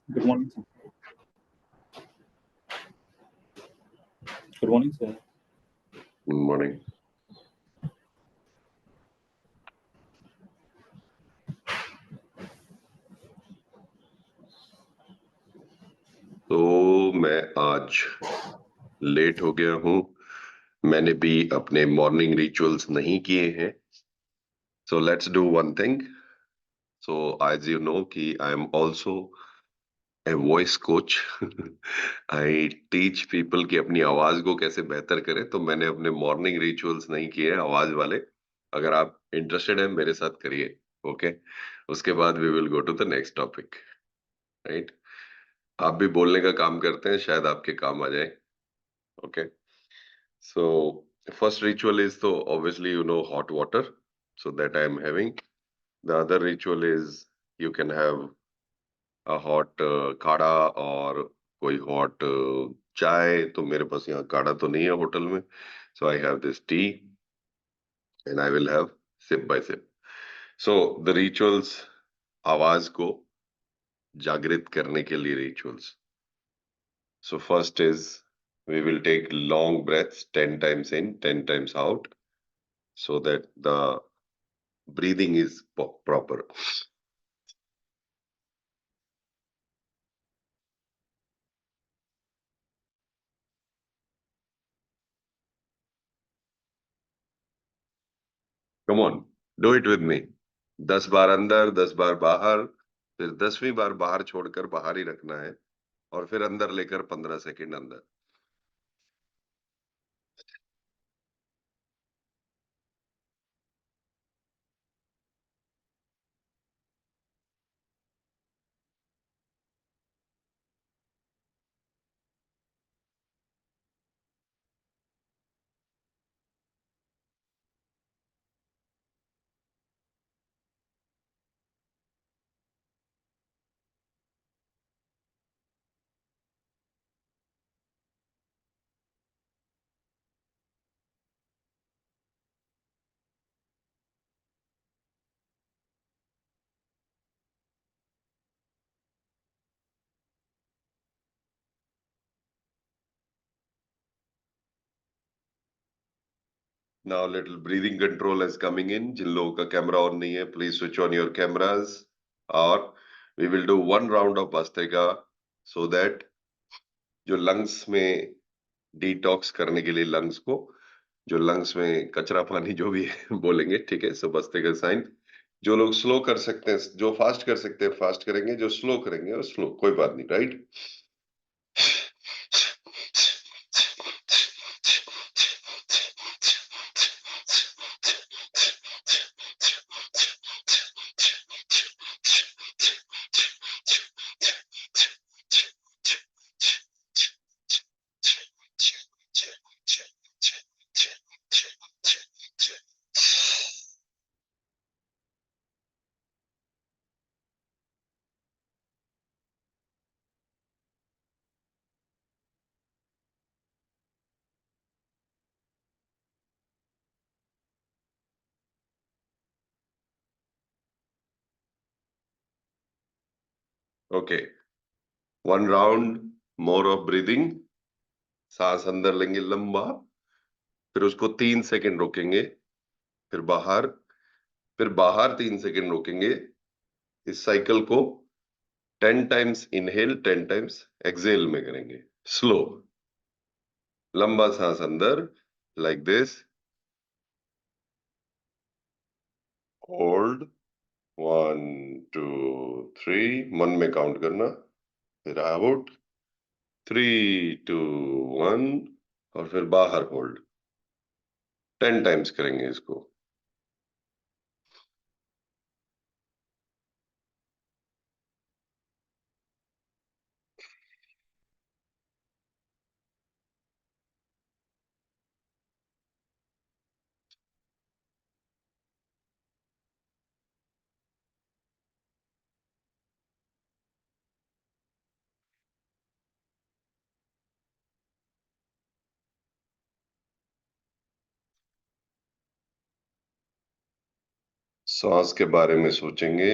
Good morning, sir. Good morning, sir. Good morning. तो मैं आज लेट हो गया हूँ। मैंने भी अपने मॉर्निंग रिचुअल्स नहीं किए हैं। So let's do one thing. So as you know कि I am also a voice coach. I teach people कि अपनी आवाज को कैसे बेहतर करें। तो मैंने अपने मॉर्निंग रिचुअल्स नहीं किए आवाज वाले। अगर आप इंटरेस्टेड हैं मेरे साथ करिए, ओके? उसके बाद we will go to the next topic, right? आप भी बोलने का काम करते हैं, शायद आपके काम आ जाए, okay? So first ritual is to obviously hot water, so that I am having. The other ritual is you can have a hot काढ़ा और कोई hot चाय। तो मेरे पास यहाँ काढ़ा तो नहीं है होटल में, so I have this tea and I will have sip by sip. So the rituals, आवाज को जागृत करने के लिए rituals. So first is we will take long breaths 10 times in, 10 times out, so that the breathing is proper. Come on, do it with me. 10 बार अंदर, 10 बार बाहर, फिर 10वीं बार बाहर छोड़कर बाहर ही रखना है और फिर अंदर लेकर 15 सेकंड अंदर। Now little breathing control is coming in. जिन लोगों का कैमरा ऑन नहीं है, please switch on your cameras. और we will do one round of Bhastrika so that जो लंग्स में डिटॉक्स करने के लिए लंग्स को, जो लंग्स में कचरा पानी जो भी है बोलेंगे, ठीक है? सो Bhastrika साइन। जो लोग स्लो कर सकते हैं, जो फास्ट कर सकते हैं फास्ट करेंगे, जो स्लो करेंगे वो स्लो, कोई बात नहीं, right? Okay, one round more of breathing. सांस अंदर लेंगे लंबा, फिर उसको 3 सेकंड रोकेंगे, फिर बाहर 3 सेकंड रोकेंगे। इस साइकिल को 10 टाइम्स इनहेल, 10 टाइम्स एक्सेल में करेंगे। स्लो, लंबा सांस अंदर, लाइक दिस, होल्ड 1 2 3, मन में काउंट करना, फिर आउट 3 2 1, और फिर बाहर होल्ड। 10 टाइम्स करेंगे इसको। सांस के बारे में सोचेंगे,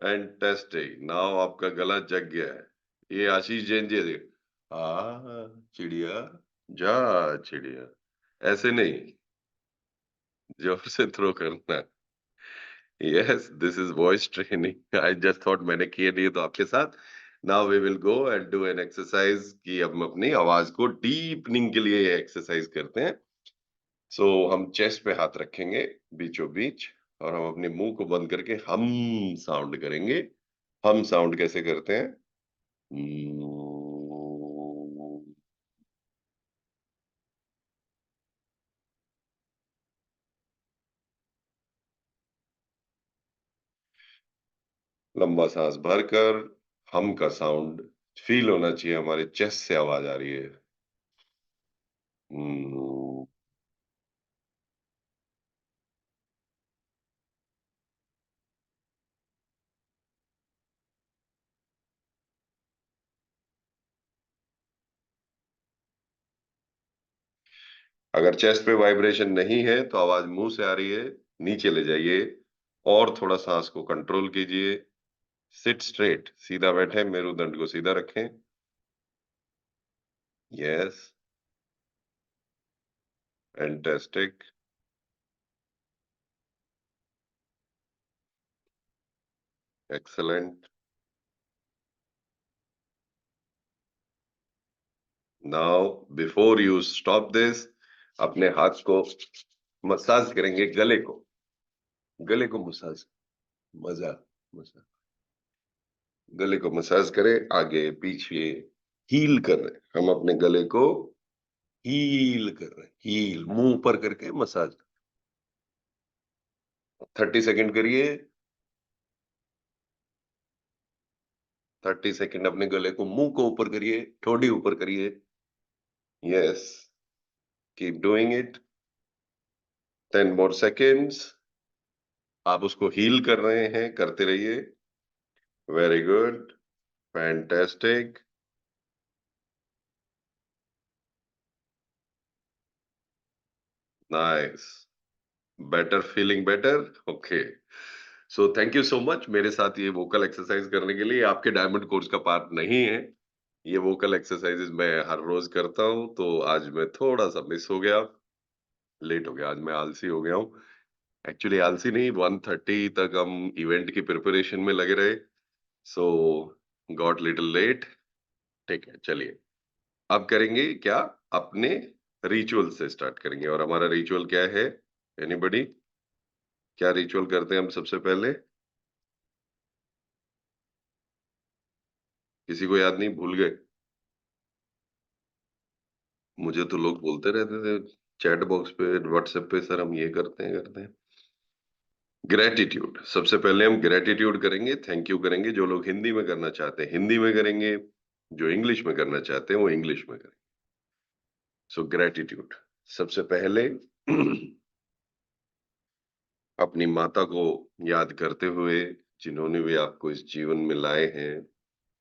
फैंटास्टिक, नाउ आपका गला जग गया है। ये आशीष जैन जी चिड़िया जा चिड़िया, ऐसे नहीं, जोर से थ्रो करना। Yes, this is voice training. I just thought मैंने किया नहीं तो आपके साथ। Now we will go and do an exercise कि हम अपनी आवाज को डीपनिंग के लिए एक्सरसाइज करते हैं। सो हम चेस्ट पे हाथ रखेंगे बीचों बीच, और हम अपने मुंह को बंद करके हम साउंड करेंगे। हम साउंड कैसे करते हैं? लंबा सांस भरकर हम का साउंड फील होना चाहिए, हमारे चेस्ट से आवाज आ रही है। हम्म, अगर चेस्ट पे वाइब्रेशन नहीं है तो आवाज मुंह से आ रही है, नीचे ले जाइए और थोड़ा सांस को कंट्रोल कीजिए। सिट स्ट्रेट, सीधा बैठे, मेरुदंड को सीधा रखें। Yes, fantastic. Excellent. Now before you stop this, अपने हाथ को मसाज करेंगे, गले को मसाज, मजा मसाज, गले को मसाज करें, आगे पीछे हील कर रहे हैं हम अपने गले को, हील कर रहे हैं, हील मुंह ऊपर करके मसाज। 30 सेकंड करिए। 30 सेकंड अपने गले को, मुंह को ऊपर करिए, ठोड़ी ऊपर करिए। Yes, keep doing it. 10 more seconds. आप उसको हील कर रहे हैं, करते रहिए। Very good, fantastic. Nice, better, feeling better. Okay, so thank you so much मेरे साथ ये वोकल एक्सरसाइज करने के लिए। आपके डायमंड कोर्स का पार्ट नहीं है, ये वोकल एक्सरसाइजेज मैं हर रोज करता हूँ, तो आज मैं थोड़ा सा मिस हो गया, लेट हो गया, आज मैं आलसी हो गया हूँ। एक्चुअली आलसी नहीं, 1:30 तक हम इवेंट की प्रिपरेशन में लगे रहे, सो गॉट लिटिल लेट। ठीक है, चलिए अब करेंगे क्या, अपने रिचुअल से स्टार्ट करेंगे। और हमारा रिचुअल क्या है? एनीबडी, क्या रिचुअल करते हैं हम सबसे पहले? किसी को याद नहीं, भूल गए? मुझे तो लोग बोलते रहते थे चैट बॉक्स पे, व्हाट्सएप पे, सर हम ये करते हैं। ग्रेटिट्यूड, सबसे पहले हम ग्रेटिट्यूड करेंगे, थैंक यू करेंगे। जो लोग हिंदी में करना चाहते हैं हिंदी में करेंगे, जो इंग्लिश में करना चाहते हैं वो इंग्लिश में करेंगे। सो ग्रेटिट्यूड, सबसे पहले अपनी माता को याद करते हुए, जिन्होंने भी आपको इस जीवन में लाए हैं।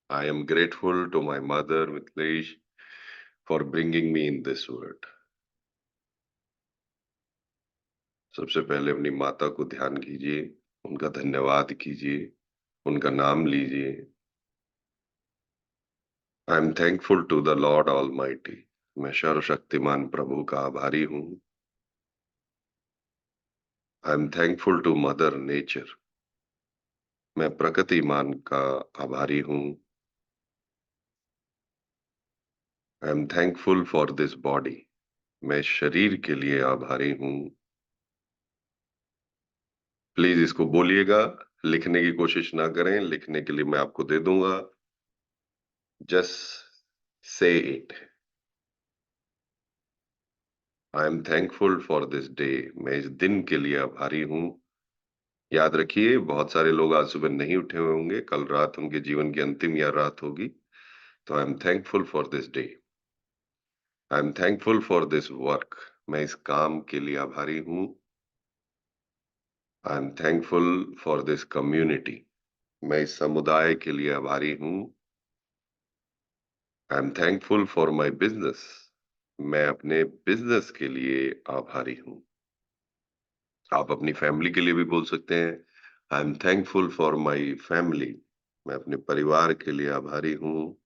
I am grateful to my mother Mithilesh for bringing me in this world. सबसे पहले अपनी माता को ध्यान कीजिए, उनका धन्यवाद कीजिए, उनका नाम लीजिए। I am thankful to the lord almighty, मैं सर्वशक्तिमान प्रभु का आभारी हूँ। I am thankful to mother nature, मैं प्रकृति मान का आभारी हूँ। I am thankful for this body, मैं शरीर के लिए आभारी हूँ। प्लीज इसको बोलिएगा, लिखने की कोशिश ना करें, लिखने के लिए मैं आपको दे दूंगा। Just say it. I am thankful for this day, मैं इस दिन के लिए आभारी हूँ। याद रखिए, बहुत सारे लोग आज सुबह नहीं उठे हुए होंगे, कल रात उनके जीवन की अंतिम या रात होगी। तो आई am thankful for this day. I am thankful for this work, मैं इस काम के लिए आभारी हूँ। I am thankful for this community, मैं इस समुदाय के लिए आभारी हूँ। I am thankful for my business, मैं अपने बिजनेस के लिए आभारी हूँ। आप अपनी फैमिली के लिए भी बोल सकते हैं, I am thankful for my family. मैं अपने परिवार के लिए आभारी हूँ।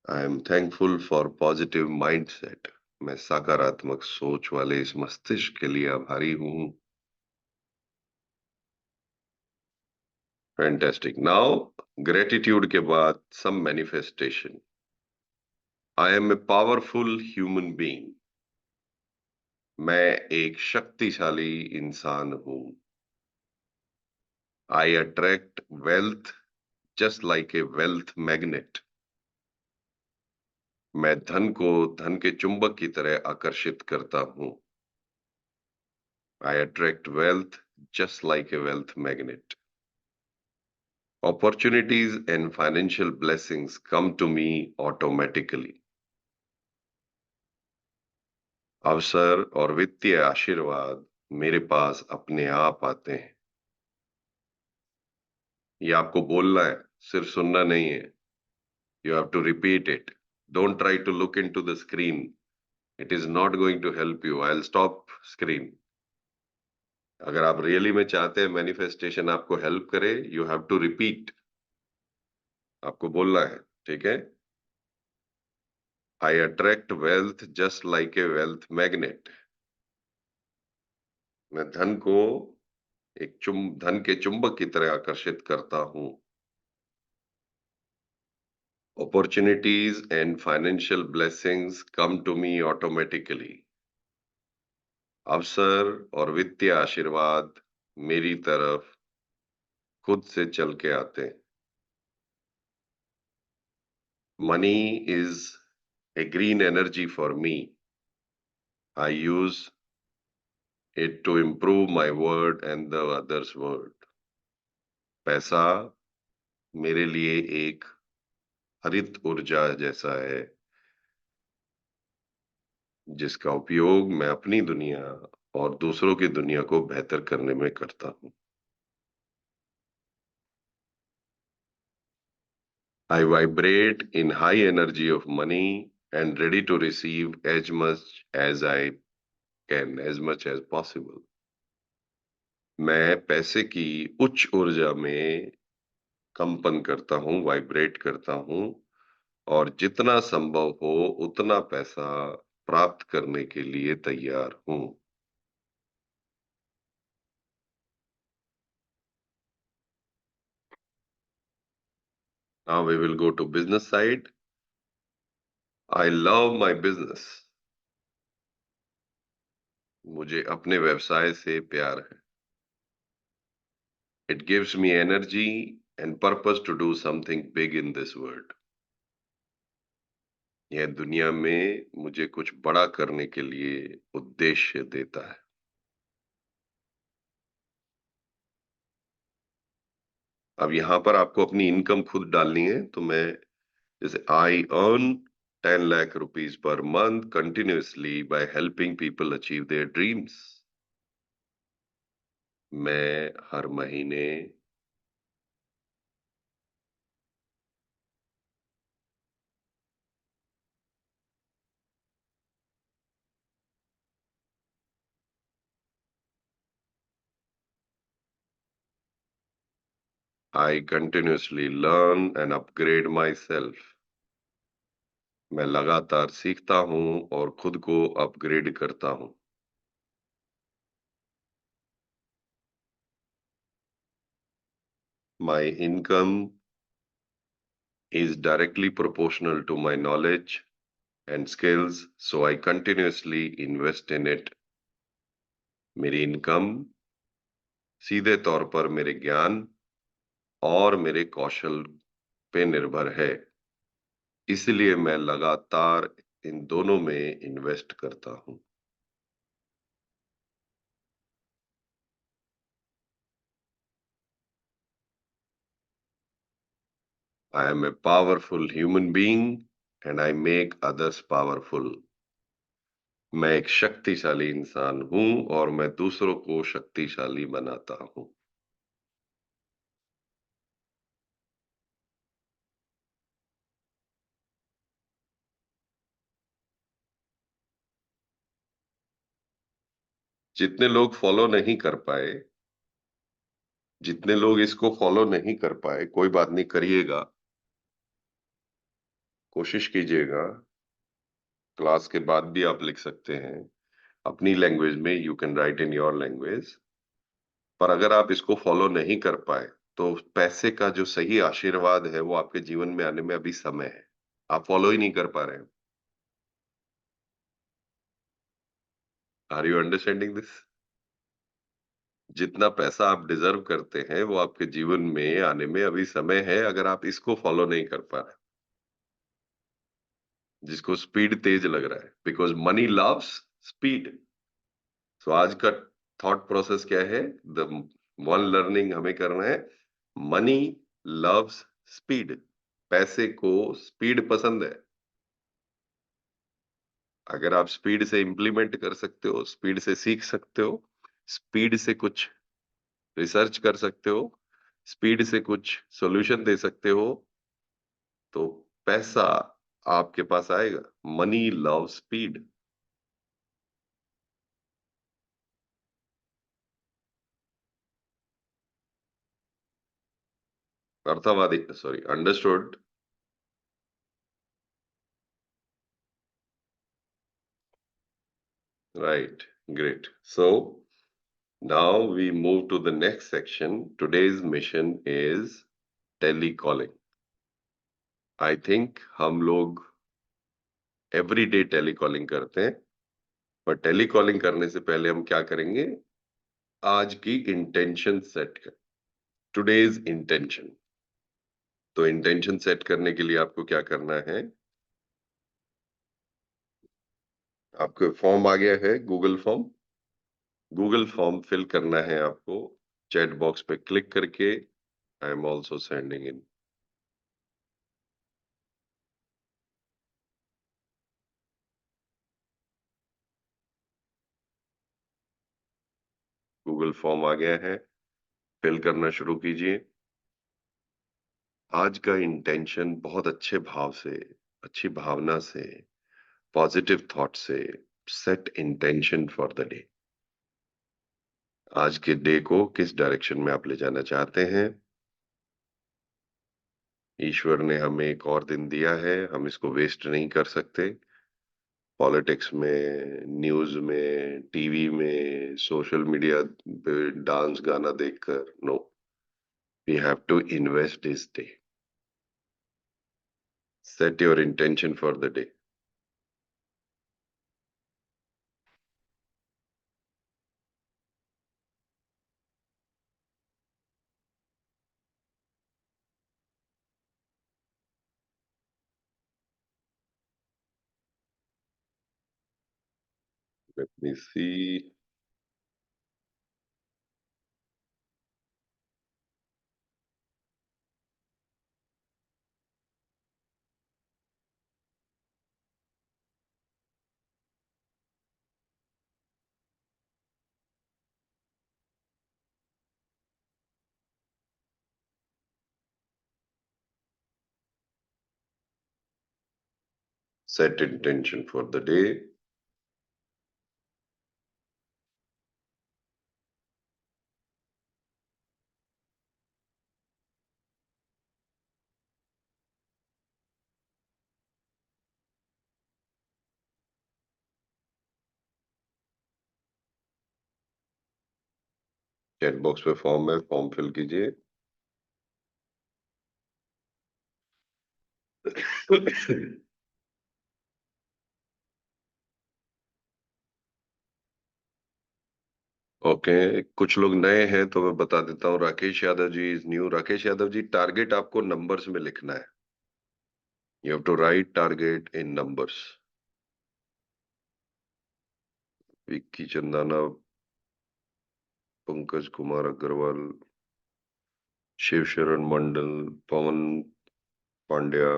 I am thankful for positive mindset. मैं सकारात्मक सोच वाले इस मस्तिष्क के लिए आभारी हूँ। फैंटास्टिक। नाउ ग्रेटिट्यूड के बाद some manifestation. I am a powerful human being. मैं एक शक्तिशाली इंसान हूँ। I attract wealth just like a wealth magnet. मैं धन को धन के चुंबक की तरह आकर्षित करता हूँ। I attract wealth just like a wealth magnet. Opportunities and financial blessings come to me automatically. अवसर और वित्तीय आशीर्वाद मेरे पास अपने आप आते हैं। ये आपको बोलना है, सिर्फ सुनना नहीं है। You have to repeat it. Don't try to look into the screen. It is not going to help you. I'll stop screen. अगर आप रियली में चाहते हैं मैनिफेस्टेशन आपको हेल्प करे, यू हैव टू रिपीट। आपको बोलना है, ठीक है? I attract wealth just like a wealth magnet. मैं धन को धन के चुंबक की तरह आकर्षित करता हूँ। Opportunities and financial blessings come to me automatically. अवसर और वित्तीय आशीर्वाद मेरी तरफ खुद से चल के आते हैं। Money is a green energy for me. I use it to improve my word and the others' word. पैसा मेरे लिए एक हरित ऊर्जा जैसा है जिसका उपयोग मैं अपनी दुनिया और दूसरों की दुनिया को बेहतर करने में करता हूँ। I vibrate in high energy of money and ready to receive as much as I can, as much as possible. मैं पैसे की उच्च ऊर्जा में कंपन करता हूँ, वाइब्रेट करता हूँ और जितना संभव हो उतना पैसा प्राप्त करने के लिए तैयार हूँ। Now we will go to business side. I love my business. मुझे अपने व्यवसाय से प्यार है। It gives me energy and purpose to do something big in this world. यह दुनिया में मुझे कुछ बड़ा करने के लिए उद्देश्य देता है। अब यहाँ पर आपको अपनी इनकम खुद डालनी है, तो मैं जैसे I earn 10 lakh rupees per month continuously by helping people achieve their dreams. मैं हर महीने I continuously learn and upgrade myself. मैं लगातार सीखता हूँ और खुद को अपग्रेड करता हूँ। My income is directly proportional to my knowledge and skills, so I continuously invest in it. मेरी इनकम सीधे तौर पर मेरे ज्ञान और मेरे कौशल पे निर्भर है, इसलिए मैं लगातार इन दोनों में इन्वेस्ट करता हूँ। I am a powerful human being and I make others powerful. मैं एक शक्तिशाली इंसान हूँ और मैं दूसरों को शक्तिशाली बनाता हूँ। जितने लोग फॉलो नहीं कर पाए जितने लोग इसको फॉलो नहीं कर पाए, कोई बात नहीं, करिएगा, कोशिश कीजिएगा। क्लास के बाद भी आप लिख सकते हैं अपनी लैंग्वेज में, you can write in your language. पर अगर आप इसको फॉलो नहीं कर पाए, तो पैसे का जो सही आशीर्वाद है वो आपके जीवन में आने में अभी समय है। आप फॉलो ही नहीं कर पा रहे हैं। Are you understanding this? जितना पैसा आप डिजर्व करते हैं वो आपके जीवन में आने में अभी समय है, अगर आप इसको फॉलो नहीं कर पा रहे। जिसको स्पीड तेज लग रहा है, बिकॉज मनी लव्स स्पीड। तो आज का थॉट प्रोसेस क्या है? द वन लर्निंग हमें करना है, मनी लव्स स्पीड। पैसे को स्पीड पसंद है। अगर आप स्पीड से इंप्लीमेंट कर सकते हो, स्पीड से सीख सकते हो, स्पीड से कुछ रिसर्च कर सकते हो, स्पीड से कुछ सॉल्यूशन दे सकते हो, तो पैसा आपके पास आएगा। Money love speed. अर्थवादी, sorry, understood. Right, great. So now we move to the next section. Today's mission is telecalling. I think हम लोग एवरीडे टेलीकॉलिंग करते हैं, पर टेलीकॉलिंग करने से पहले हम क्या करेंगे? आज की इंटेंशन सेट कर, टुडेज इंटेंशन। तो इंटेंशन सेट करने के लिए आपको क्या करना है? आपको फॉर्म आ गया है, Google form. Google form fill करना है आपको, चैट बॉक्स पे क्लिक करके। I am also sending in. Google form आ गया है, फिल करना शुरू कीजिए। आज का इंटेंशन बहुत अच्छे भाव से, अच्छी भावना से, पॉजिटिव थॉट से set intention for the day. आज के डे को किस डायरेक्शन में आप ले जाना चाहते हैं? ईश्वर ने हमें एक और दिन दिया है, हम इसको वेस्ट नहीं कर सकते। पॉलिटिक्स में, न्यूज में, टीवी में, सोशल मीडिया पे डांस गाना देखकर, no, we have to invest this day. Set your intention for the day. Let me see. Set intention for the day. Chat box पे फॉर्म है, फॉर्म फिल कीजिए। Okay, कुछ लोग नए हैं तो मैं बता देता हूँ। Rakesh Yadav ji is new. Rakesh Yadav ji, target आपको नंबर्स में लिखना है। You have to write target in numbers. Vicky Chandana, Pankaj Kumar Agarwal, Shiv शरण Mandal, Pawan Pandya,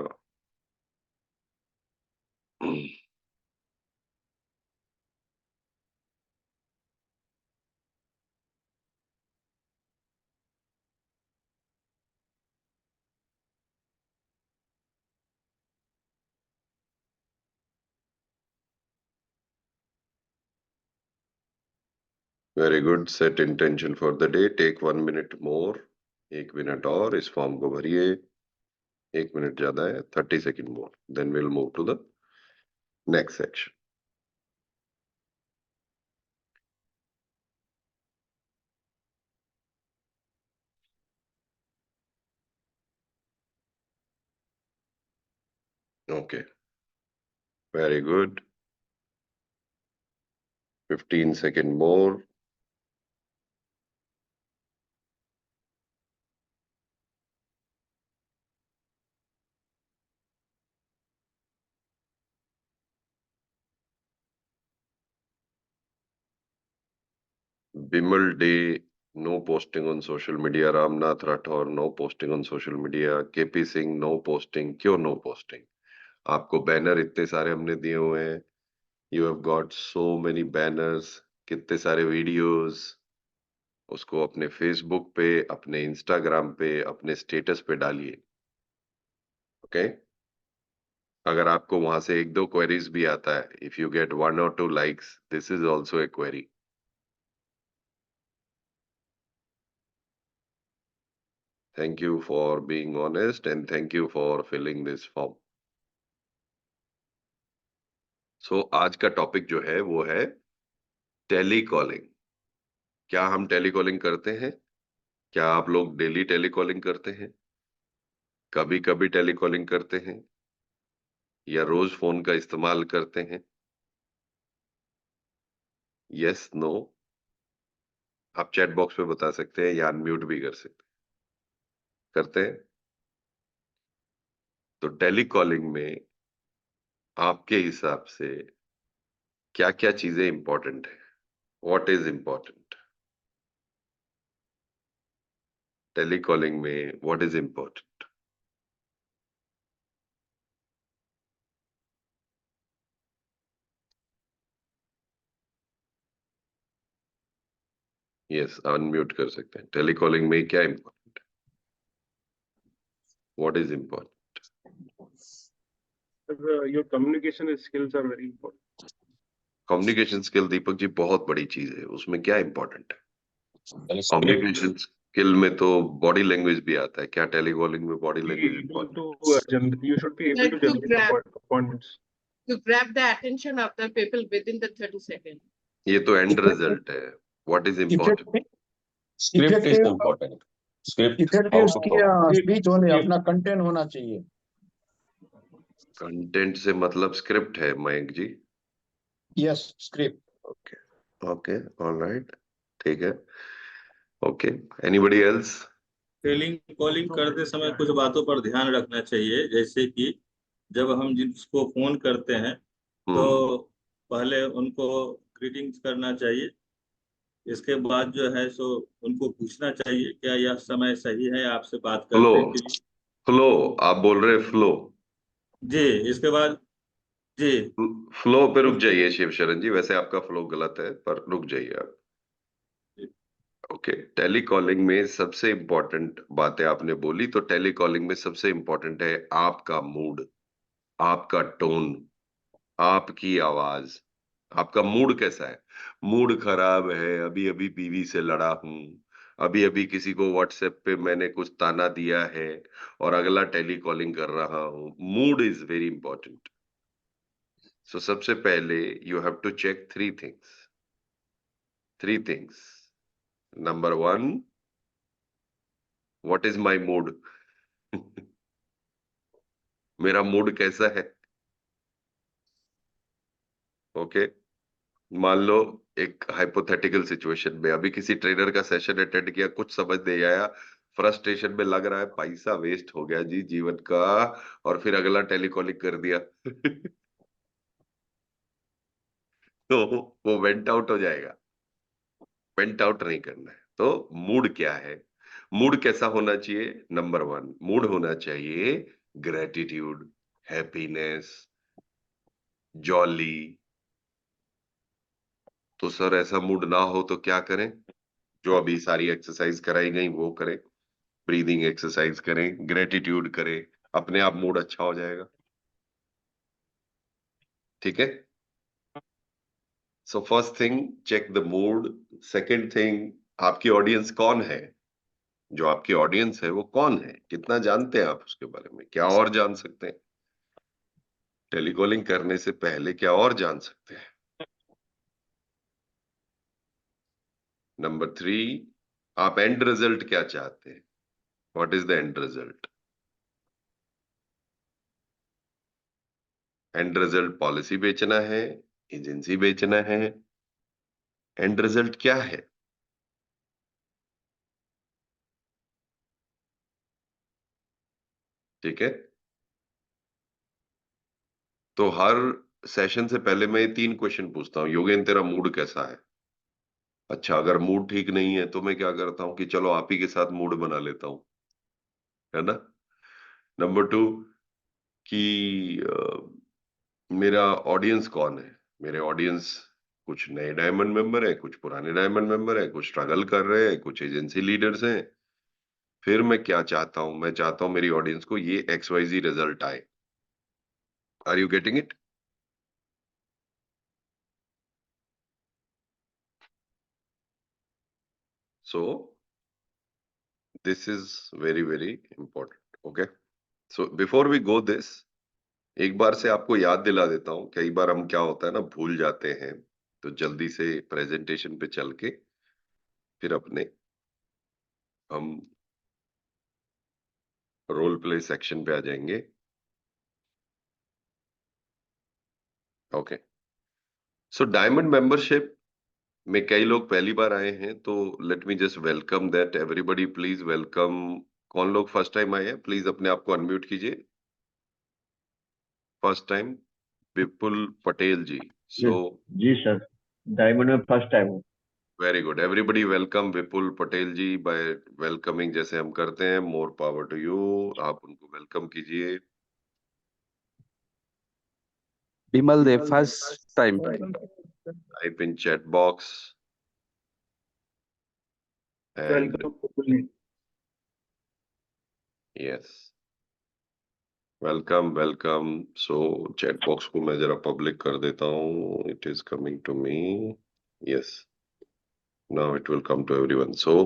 very good. Set intention for the day. Take 1 minute more. 1 minute और इस फॉर्म को भरिए. 1 मिनट ज्यादा है. 30 second more. Then will move to the next section. Okay. Very good. 15 second more. Bimal Day, no posting on social media. Ramnath Rathore, no posting on social media. KP Singh, no posting. क्यों no posting? आपको banner इतने सारे हमने दिए हुए हैं. You have got so many banners. कितने सारे वीडियोस. उसको अपने फेसबुक पे, अपने इंस्टाग्राम पे, अपने स्टेटस पे डालिए. ओके. अगर आपको वहां से 1-2 क्वेरीज भी आता है, if you get 1 or 2 likes, this is also a query. Thank you for being honest and thank you for filling this form. So आज का टॉपिक जो है वो है टेली कॉलिंग. क्या हम टेली कॉलिंग करते हैं? क्या आप लोग डेली टेली कॉलिंग करते हैं? कभी कभी टेली कॉलिंग करते हैं? या रोज फोन का इस्तेमाल करते हैं? Yes, no. आप चैट बॉक्स में बता सकते हैं या अनम्यूट भी कर सकते हैं. करते हैं. तो टेली कॉलिंग में आपके हिसाब से क्या क्या चीजें इंपॉर्टेंट है? What is important? Telecalling में what is important? Yes, unmute कर सकते हैं. टेली कॉलिंग में क्या इंपॉर्टेंट है? What is important? Your communication skills are very important. Communication skill Deepak ji बहुत बड़ी चीज है. उसमें क्या इंपॉर्टेंट है? कम्युनिकेशन स्किल में तो बॉडी लैंग्वेज भी आता है. क्या टेली कॉलिंग में body language important? You should be able to generate appointments. To grab the attention of the people within the 30 seconds. ये तो एंड रिजल्ट है. What is important? Script is important. Script effective speech होने, अपना content होना चाहिए. Content से मतलब script है Mayank ji. Yes, script. Okay. Okay, alright. ठीक है. Okay. Anybody else? Telecalling करते समय कुछ बातों पर ध्यान रखना चाहिए. जैसे कि जब हम जिसको फोन करते हैं तो पहले उनको ग्रीटिंग्स करना चाहिए. इसके बाद जो है सो उनको पूछना चाहिए क्या यह समय सही है आपसे बात करने के लिए. फ्लो. आप बोल रहे फ्लो? जी. इसके बाद जी फ्लो पे रुक जाइए शिव शरण जी. वैसे आपका फ्लो गलत है पर रुक जाइए आप. ओके. टेली कॉलिंग में सबसे इंपॉर्टेंट बातें आपने बोली. तो टेली कॉलिंग में सबसे इंपॉर्टेंट है आपका मूड, आपका टोन, आपकी आवाज. आपका मूड कैसा है? मूड खराब है, अभी अभी बीवी से लड़ा हूं, अभी अभी किसी को व्हाट्सएप पे मैंने कुछ ताना दिया है और अगला टेली कॉलिंग कर रहा हूं. Mood is very important. So सबसे पहले you have to check 3 things. 3 things. Number 1, what is my mood? मेरा मूड कैसा है? ओके. मान लो एक हाइपोथेटिकल सिचुएशन में अभी किसी ट्रेनर का सेशन अटेंड किया, कुछ समझ नहीं आया, फ्रस्ट्रेशन में लग रहा है पैसा वेस्ट हो गया जी जीवन का, और फिर अगला टेलीकॉलिंग कर दिया. तो वो वेंट आउट हो जाएगा. वेंट आउट नहीं करना है. तो मूड क्या है? मूड कैसा होना चाहिए? नंबर 1, मूड होना चाहिए ग्रेटिट्यूड, हैप्पीनेस, जॉली. तो सर ऐसा मूड ना हो तो क्या करें? जो अभी सारी एक्सरसाइज कराई गई वो करें. ब्रीदिंग एक्सरसाइज करें, ग्रेटिट्यूड करें, अपने आप मूड अच्छा हो जाएगा. ठीक है. So first thing, check the mood. Second thing, आपकी ऑडियंस कौन है? जो आपकी ऑडियंस है वो कौन है, कितना जानते हैं आप उसके बारे में, क्या और जान सकते हैं? टेलीकॉलिंग करने से पहले क्या और जान सकते हैं? नंबर 3, आप एंड रिजल्ट क्या चाहते हैं? What is the end result? And result policy बेचना है, एजेंसी बेचना है, एंड रिजल्ट क्या है? ठीक है, तो हर सेशन से पहले मैं 3 क्वेश्चन पूछता हूँ। योगेन, तेरा मूड कैसा है? अच्छा, अगर मूड ठीक नहीं है तो मैं क्या करता हूँ कि चलो आप ही के साथ मूड बना लेता हूँ, है ना। नंबर 2, कि मेरा ऑडियंस कौन है? मेरे ऑडियंस कुछ नए डायमंड मेंबर है, कुछ पुराने डायमंड मेंबर है, कुछ स्ट्रगल कर रहे हैं, कुछ एजेंसी लीडर्स हैं। फिर मैं क्या चाहता हूं? मैं चाहता हूं मेरी ऑडियंस को ये XYZ रिजल्ट आए। Are you getting it? So this is very very important. Okay, so before we go this, एक बार से आपको याद दिला देता हूं। कई बार हम क्या होता है ना, भूल जाते हैं, तो जल्दी से प्रेजेंटेशन पे चल के फिर अपने हम रोल प्ले सेक्शन पे आ जाएंगे। ओके, सो डायमंड मेंबरशिप में कई लोग पहली बार आए हैं, तो let me just welcome that everybody. Please welcome. कौन लोग फर्स्ट टाइम आए हैं, प्लीज अपने आप को अनम्यूट कीजिए। First time Vipul Patel ji. So जी सर, डायमंड में फर्स्ट टाइम हूँ। Very good, everybody welcome Vipul Patel ji by welcoming, जैसे हम करते हैं। More power to you. आप उनको वेलकम कीजिए। Vimal Dev first time. Type in chat box and Welcome. Yes, welcome welcome. So chat box को मैं जरा पब्लिक कर देता हूँ। It is coming to me. Yes, now it will come to everyone. So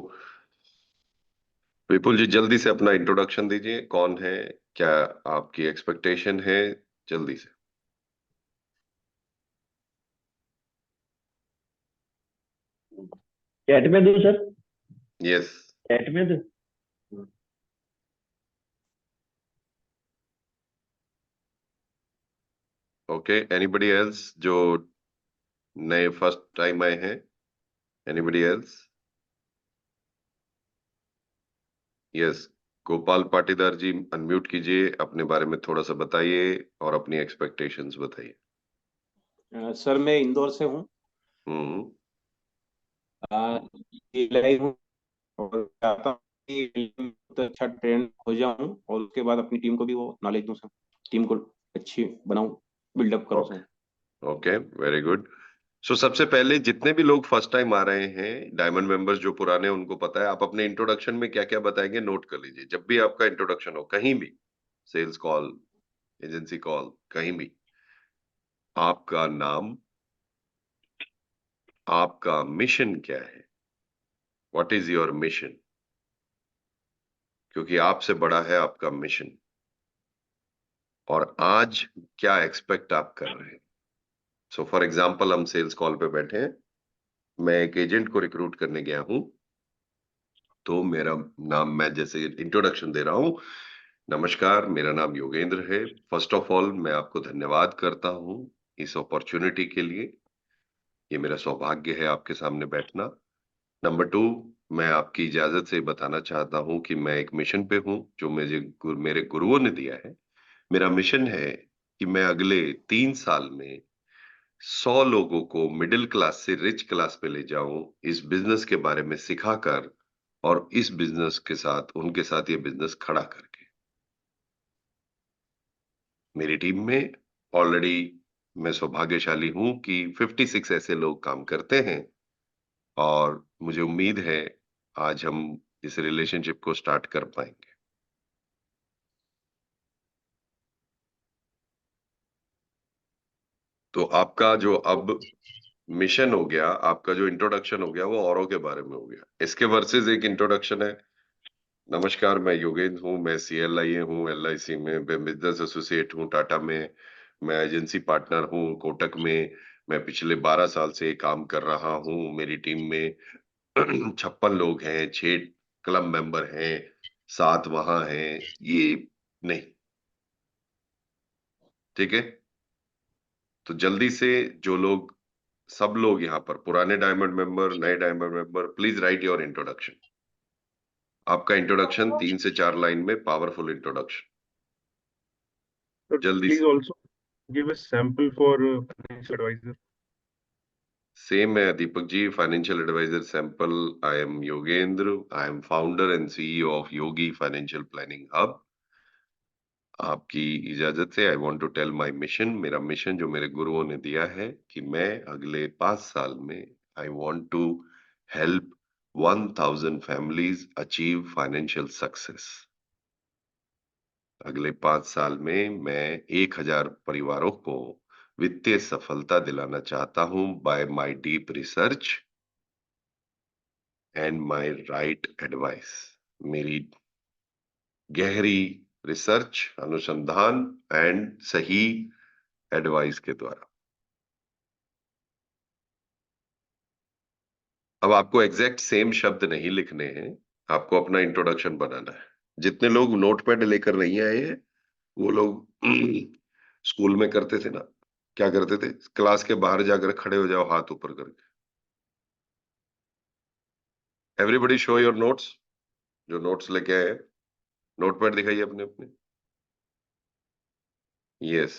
Vipul ji, जल्दी से अपना इंट्रोडक्शन दीजिए। कौन है, क्या आपकी एक्सपेक्टेशन है, जल्दी से। चैट में दूँ सर? यस, चैट में दूँ? ओके। एनीबडी एल्स जो नए फर्स्ट टाइम आए हैं? Anybody else? Yes, Gopal Patidar ji unmute कीजिए, अपने बारे में थोड़ा सा बताइए और अपनी एक्सपेक्टेशंस बताइए। सर मैं इंदौर से हूँ। हम्म, लाइव हूँ और चाहता हूँ कि तो अच्छा ट्रेंड हो जाऊँ और उसके बाद अपनी टीम को भी वो नॉलेज दूँ सर, टीम को अच्छी बनाऊँ, बिल्डअप करूँ sir. Okay, very good. So सबसे पहले जितने भी लोग फर्स्ट टाइम आ रहे हैं, डायमंड मेंबर्स जो पुराने हैं, उनको पता है। आप अपने इंट्रोडक्शन में क्या क्या बताएंगे, नोट कर लीजिए। जब भी आपका इंट्रोडक्शन हो, कहीं भी, सेल्स कॉल, एजेंसी कॉल, कहीं भी, आपका नाम, आपका मिशन क्या है, व्हाट इज योर मिशन, क्योंकि आपसे बड़ा है आपका मिशन, और आज क्या एक्सपेक्ट आप कर रहे हैं। सो फॉर एग्जाम्पल, हम सेल्स कॉल पे बैठे हैं, मैं एक एजेंट को रिक्रूट करने गया हूं, तो मेरा नाम, मैं जैसे इंट्रोडक्शन दे रहा हूं, नमस्कार, मेरा नाम योगेंद्र है। फर्स्ट ऑफ ऑल मैं आपको धन्यवाद करता हूं इस अपॉर्चुनिटी के लिए। ये मेरा सौभाग्य है आपके सामने बैठना। नंबर 2, मैं आपकी इजाजत से बताना चाहता हूं कि मैं एक मिशन पे हूं जो मेरे गुरुओं ने दिया है। मेरा मिशन है कि मैं अगले 3 साल में 100 लोगों को मिडिल क्लास से रिच क्लास पे ले जाऊं, इस बिजनेस के बारे में सिखाकर, और इस बिजनेस के साथ, उनके साथ ये बिजनेस खड़ा करके। मेरी टीम में ऑलरेडी मैं सौभाग्यशाली हूं कि 56 ऐसे लोग काम करते हैं, और मुझे उम्मीद है आज हम इस रिलेशनशिप को स्टार्ट कर पाएंगे। तो आपका जो अब मिशन हो गया, आपका जो इंट्रोडक्शन हो गया वो औरों के बारे में हो गया। इसके वर्सेस एक इंट्रोडक्शन है, नमस्कार मैं योगेंद्र हूँ, मैं CLIA हूँ, LIC में, मैं बिजनेस एसोसिएट हूँ टाटा में, मैं एजेंसी पार्टनर हूँ कोटक में, मैं पिछले 12 साल से काम कर रहा हूँ, मेरी टीम में 56 लोग हैं, 6 क्लब मेंबर हैं, 7 वहां हैं, ये नहीं, ठीक है। तो जल्दी से जो लोग, सब लोग यहाँ पर पुराने डायमंड मेंबर, नए diamond member, please right your introduction. आपका इंट्रोडक्शन 3 से 4 लाइन में, पावरफुल इंट्रोडक्शन, So जल्दी please से। also give a sample for financial advisor. Same है Deepak ji, financial advisor sample. I am Yogendra, I am founder and CEO of Yogi financial planning hub. आपकी इजाजत से I want to tell my mission, मेरा mission जो मेरे गुरुओं ने दिया है कि मैं अगले 5 साल में I want to help 1000 families achieve financial success. अगले 5 साल में मैं 1000 परिवारों को वित्तीय सफलता दिलाना चाहता हूं by my deep research and my right advice. मेरी गहरी रिसर्च, अनुसंधान एंड सही एडवाइस के द्वारा। अब आपको एग्जैक्ट सेम शब्द नहीं लिखने हैं, आपको अपना इंट्रोडक्शन बनाना है। जितने लोग नोटपैड लेकर नहीं आए हैं वो लोग स्कूल में करते थे ना, क्या करते थे, क्लास के बाहर जाकर खड़े हो जाओ हाथ ऊपर करके। एवरीबॉडी शो योर नोट्स, जो नोट्स लेके आए नोटपैड दिखाइए अपने अपने। यस,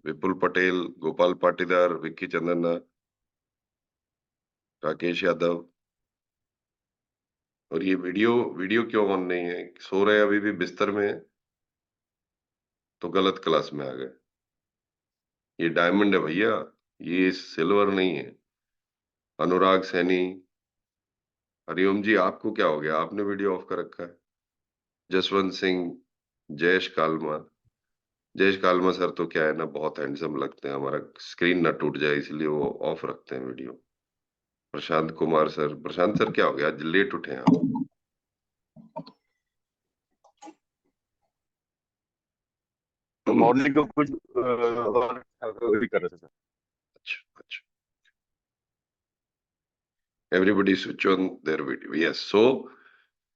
विपुल पटेल, गोपाल पाटीदार, विक्की चंदना, राकेश यादव। और ये वीडियो क्यों ऑन नहीं है? सो रहे अभी भी बिस्तर में है तो गलत क्लास में आ गए। ये डायमंड है भैया, ये सिल्वर नहीं है। अनुराग सैनी, हरिओम जी आपको क्या हो गया, आपने वीडियो ऑफ कर रखा है। जसवंत सिंह, जयेश कालमा। जयेश कालमा सर तो क्या है ना, बहुत हैंडसम लगते हैं, हमारा स्क्रीन ना टूट जाए इसलिए वो ऑफ रखते हैं वीडियो। प्रशांत कुमार सर, प्रशांत सर क्या हो गया, आज लेट उठे हैं आप? तो मॉर्निंग को कुछ कर रहे थे सर। अच्छा, everybody switch on their video. Yes, so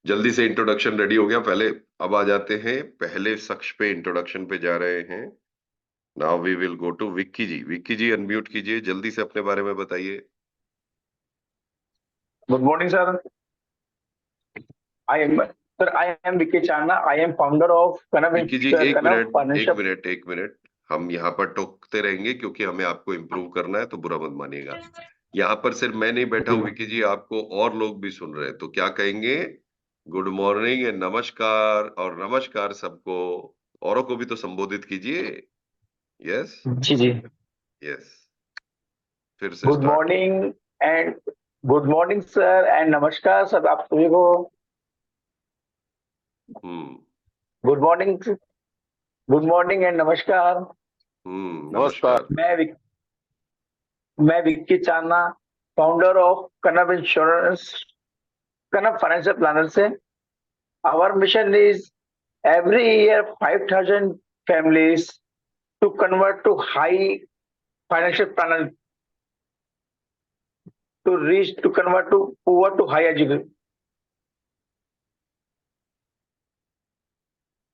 जल्दी से इंट्रोडक्शन रेडी हो गया। पहले अब आ जाते हैं पहले शख्स पे, इंट्रोडक्शन पे जा रहे हैं। Now we will go to Vicky ji. Vicky ji unmute कीजिए, जल्दी से अपने बारे में बताइए। Good morning, sir. I am Vicky Chana. I am founder of Vicky जी एक मिनट, हम यहाँ पर टोकते रहेंगे क्योंकि हमें आपको इम्प्रूव करना है, तो बुरा मत मानिएगा। यहाँ पर सिर्फ मैं नहीं बैठा हूँ विक्की जी, आपको और लोग भी सुन रहे हैं, तो क्या कहेंगे? गुड मॉर्निंग एंड नमस्कार, और नमस्कार सबको, औरों को भी तो संबोधित कीजिए। यस जी यस, फिर से start. Good morning sir and नमस्कार सर आप सभी को। गुड मॉर्निंग एंड नमस्कार। नमस्कार। मैं Vicky Chana, founder of Kanab insurance, Kanab financial planner से। Our mission is every year 5,000 families to convert to high financial planner, to convert to poor to high education.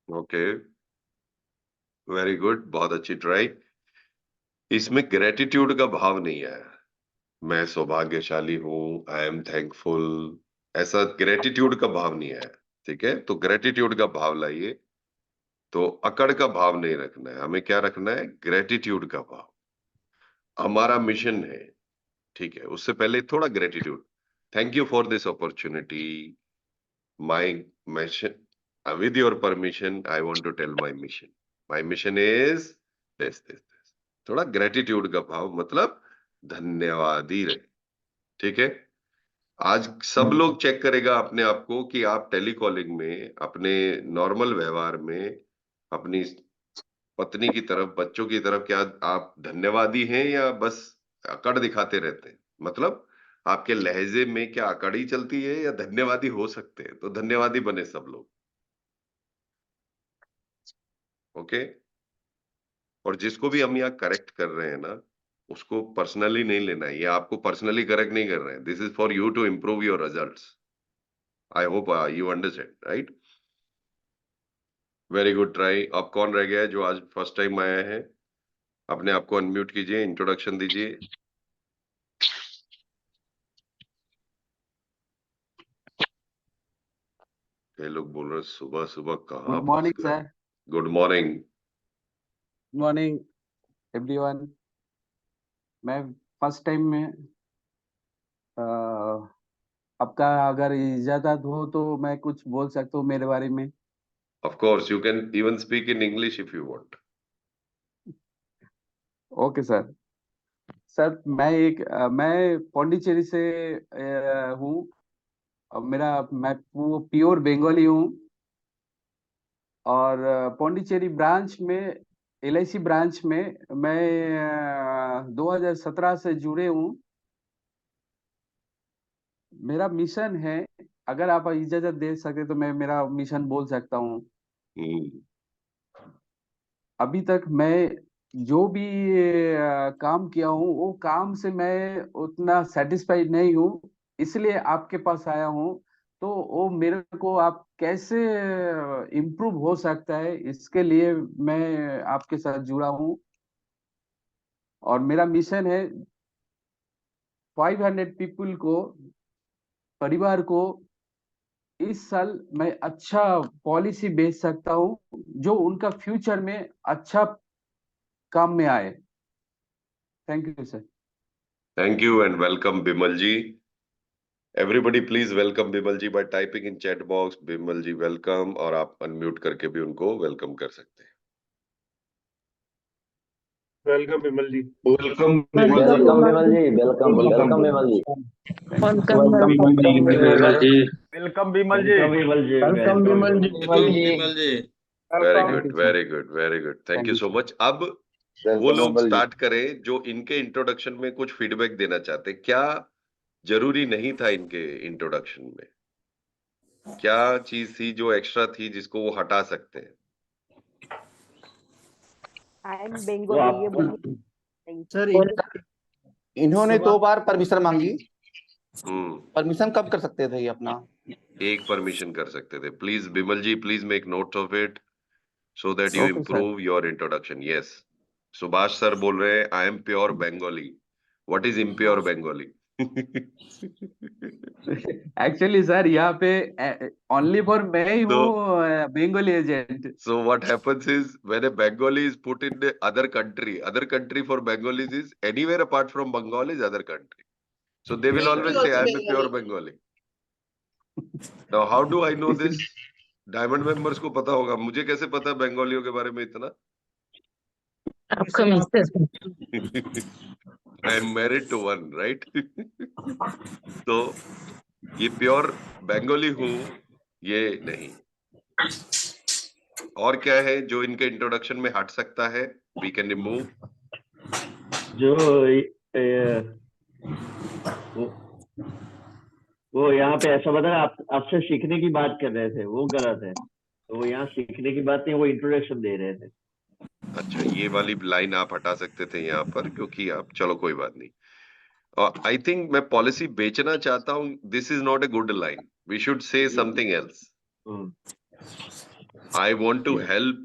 Okay, very good, बहुत अच्छी try. इसमें gratitude का भाव नहीं आया, मैं सौभाग्यशाली हूं, आई एम थैंकफुल, ऐसा ग्रेटिट्यूड का भाव नहीं आया। ठीक है, तो ग्रेटिट्यूड का भाव लाइए। तो अकड़ का भाव नहीं रखना है, हमें क्या रखना है? ग्रेटिट्यूड का भाव। हमारा मिशन है, ठीक है, उससे पहले थोड़ा gratitude. Thank you for this opportunity, my mission, with your permission I want to tell my mission. My mission is this. थोड़ा ग्रेटिट्यूड का भाव, मतलब धन्यवादी रहे। ठीक है, आज सब लोग चेक करेगा अपने आप को कि आप टेलीकॉलिंग में, अपने नॉर्मल व्यवहार में, अपनी पत्नी की तरफ, बच्चों की तरफ, क्या आप धन्यवादी हैं या बस अकड़ दिखाते रहते हैं। मतलब आपके लहजे में क्या अकड़ी चलती है या धन्यवादी हो सकते हैं? तो धन्यवादी बने सब लोग। ओके। और जिसको भी हम यहाँ करेक्ट कर रहे हैं ना, उसको पर्सनली नहीं लेना है। ये आपको पर्सनली करेक्ट नहीं कर रहे हैं। This is for you to improve your results. I hope you understand, right? Very good try. अब कौन रह गया है जो आज फर्स्ट टाइम आया है? अपने आप को अनम्यूट कीजिए, इंट्रोडक्शन दीजिए। ये लोग बोल रहे सुबह सुबह कहाँ Good morning, फंस गए। sir. Good morning. Good morning, everyone. मैं फर्स्ट टाइम में आपका अगर इजाजत हो तो मैं कुछ बोल सकता हूँ मेरे बारे में। Of course you can even speak in English if you want. Okay sir. Sir मैं पौंडीचेरी से हूँ और मैं प्योर बंगाली हूँ और पौंडीचेरी ब्रांच में LIC ब्रांच में मैं 2017 से जुड़े हूँ। मेरा मिशन है, अगर आप इजाजत दे सके तो मैं मेरा मिशन बोल सकता हूँ। अभी तक मैं जो भी काम किया हूँ वो काम से मैं उतना सेटिस्फाइड नहीं हूँ, इसलिए आपके पास आया हूँ। तो वो मेरे को आप कैसे इम्प्रूव हो सकता है इसके लिए मैं आपके साथ जुड़ा हूँ और मेरा मिशन है 500 पीपल को, परिवार को इस साल मैं अच्छा पॉलिसी भेज सकता हूँ जो उनका फ्यूचर में अच्छा काम में आए। Thank you sir. Thank you and welcome Bimal ji. Everybody please welcome Bimal ji by typing in chat box Bimal ji welcome, और आप अनम्यूट करके भी उनको वेलकम कर सकते हैं। Welcome Vimal ji. Welcome welcome Vimal ji, welcome welcome Vimal ji, Vimal ji. Welcome Vimal ji. Welcome Vimal ji, welcome Vimal ji. Vimal ji. Very Thank good you, sir. Very good very good, thank Thank you you, so sir. Much. अब वो लोग स्टार्ट करें जो इनके इंट्रोडक्शन में कुछ फीडबैक देना चाहते हैं। क्या जरूरी नहीं था इनके इंट्रोडक्शन में? क्या चीज थी जो एक्स्ट्रा थी जिसको वो हटा सकते हैं? वो आप सर इन्होंने 2 बार परमिशन मांगी। परमिशन कब कर सकते थे ये अपना? एक परमिशन कर सकते थे। Please Bimal ji, please make note of it so that you Okay, sir. Improve your introduction. Yes, Subhash sir बोल रहे हैं I am pure Bengali. What is impure Bengali? Actually sir यहाँ पे ओनली फॉर मैं ही So- हूँ Bengali agent. So what happens is when a Bengali is put in the other country for Bengalis is anywhere apart from Bengal is other country. So they will always say I am a pure Bengali. Now how do I know this? Diamond members को पता होगा, मुझे कैसे पता बंगालियों के बारे में इतना? I am married to one, right? तो ये प्योर बंगाली हूँ ये नहीं। और क्या है जो इनके इंट्रोडक्शन में हट सकता है? We can remove. जो वो यहाँ पे ऐसा बता आपसे सीखने की बात कर रहे थे, वो गलत है। तो वो यहाँ सीखने की बात नहीं, वो इंट्रोडक्शन दे रहे थे। अच्छा, ये वाली लाइन आप हटा सकते थे यहाँ पर, क्योंकि आप, चलो कोई बात नहीं। और आई थिंक मैं पॉलिसी बेचना चाहता हूँ, this is not a good line, we should say something else. I want to help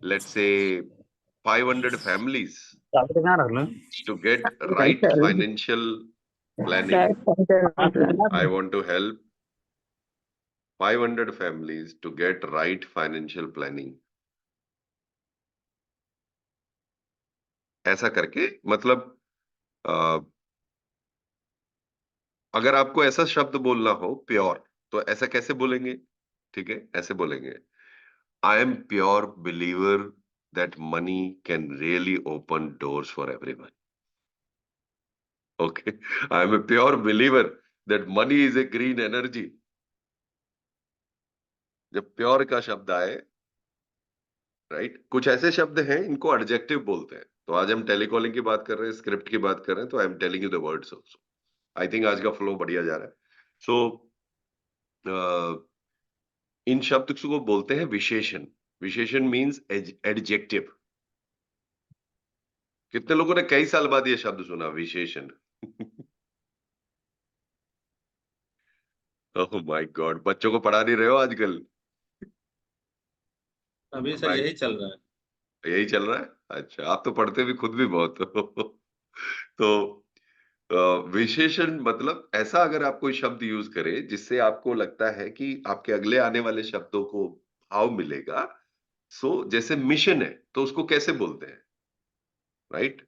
let's say 500 families to get right financial planning. I want to help 500 families to get right financial planning. ऐसा करके मतलब अगर आपको ऐसा शब्द बोलना हो pure, तो ऐसा कैसे बोलेंगे? ठीक है, ऐसे बोलेंगे I am pure believer that money can really open doors for everyone. Okay, I am a pure believer that money is a green energy. जब प्योर का शब्द आए, राइट, कुछ ऐसे शब्द हैं इनको एडजेक्टिव बोलते हैं। तो आज हम टेलीकॉलिंग की बात कर रहे हैं, स्क्रिप्ट की बात कर रहे हैं, तो I am telling you the words also. I think आज का फ्लो बढ़िया जा रहा है। सो इन शब्द को बोलते हैं विशेषण। विशेषण मीन्स एडजेक्टिव। कितने लोगों ने कई साल बाद ये शब्द सुना, विशेषण? ओह माय गॉड, बच्चों को पढ़ा नहीं रहे हो आजकल? अभी सर यही चल रहा है। यही चल रहा है? अच्छा, आप तो पढ़ते भी खुद भी बहुत हो। तो विशेषण मतलब ऐसा, अगर आप कोई शब्द यूज करें जिससे आपको लगता है कि आपके अगले आने वाले शब्दों को भाव मिलेगा। सो जैसे मिशन है तो उसको कैसे बोलते हैं, राइट?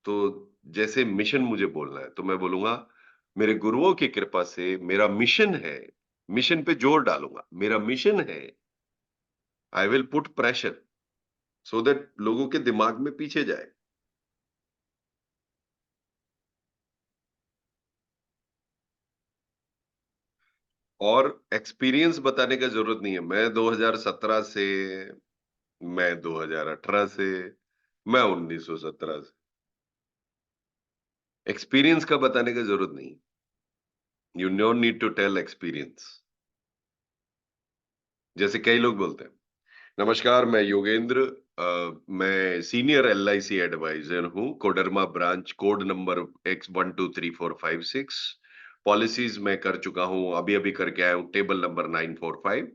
तो जैसे मिशन मुझे बोलना है तो मैं बोलूंगा मेरे गुरुओं की कृपा से मेरा मिशन है। मिशन पे जोर डालूंगा, मेरा मिशन है। I will put pressure so that लोगों के दिमाग में पीछे जाए। और एक्सपीरियंस बताने का जरूरत नहीं है, मैं 2017 से, मैं 2018 से, मैं 1917 से। एक्सपीरियंस का बताने का जरूरत नहीं। You no need to tell experience. जैसे कई लोग बोलते हैं, नमस्कार मैं योगेंद्र, मैं सीनियर LIC एडवाइजर हूं, Koderma branch, code number X123456। Policies मैं कर चुका हूं, अभी अभी करके आया हूं, टेबल नंबर 945,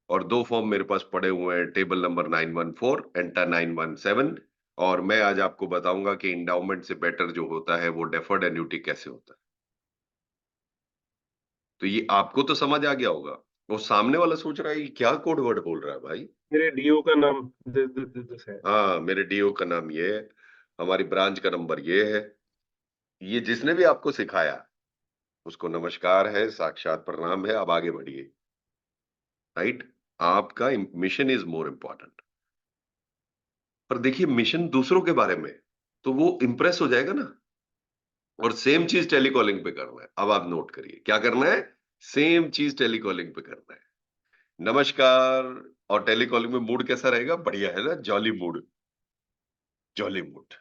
और 2 फॉर्म मेरे पास पड़े हुए हैं, टेबल नंबर 914 एंटा 917। और मैं आज आपको बताऊंगा कि इंडाउमेंट से बेटर जो होता है वो डेफर्ड एन्युटी कैसे होता है। तो ये आपको तो समझ आ गया होगा। वो सामने वाला सोच रहा है ये क्या कोड वर्ड बोल रहा है भाई। मेरे डीओ का नाम दिस है। हाँ, मेरे DO का नाम ये है, हमारी ब्रांच का नंबर ये है। ये जिसने भी आपको सिखाया उसको नमस्कार है, साक्षात प्रणाम है, अब आगे बढ़िए, राइट? आपका मिशन इज मोर इम्पोर्टेंट। पर देखिए, मिशन दूसरों के बारे में तो वो इंप्रेस हो जाएगा ना। और सेम चीज टेलीकॉलिंग पे करना है। अब आप नोट करिए क्या करना है। सेम चीज टेलीकॉलिंग पे करना है। नमस्कार, और टेलीकॉलिंग में मूड कैसा रहेगा? बढ़िया है ना, जॉली मूड, जॉली मूड।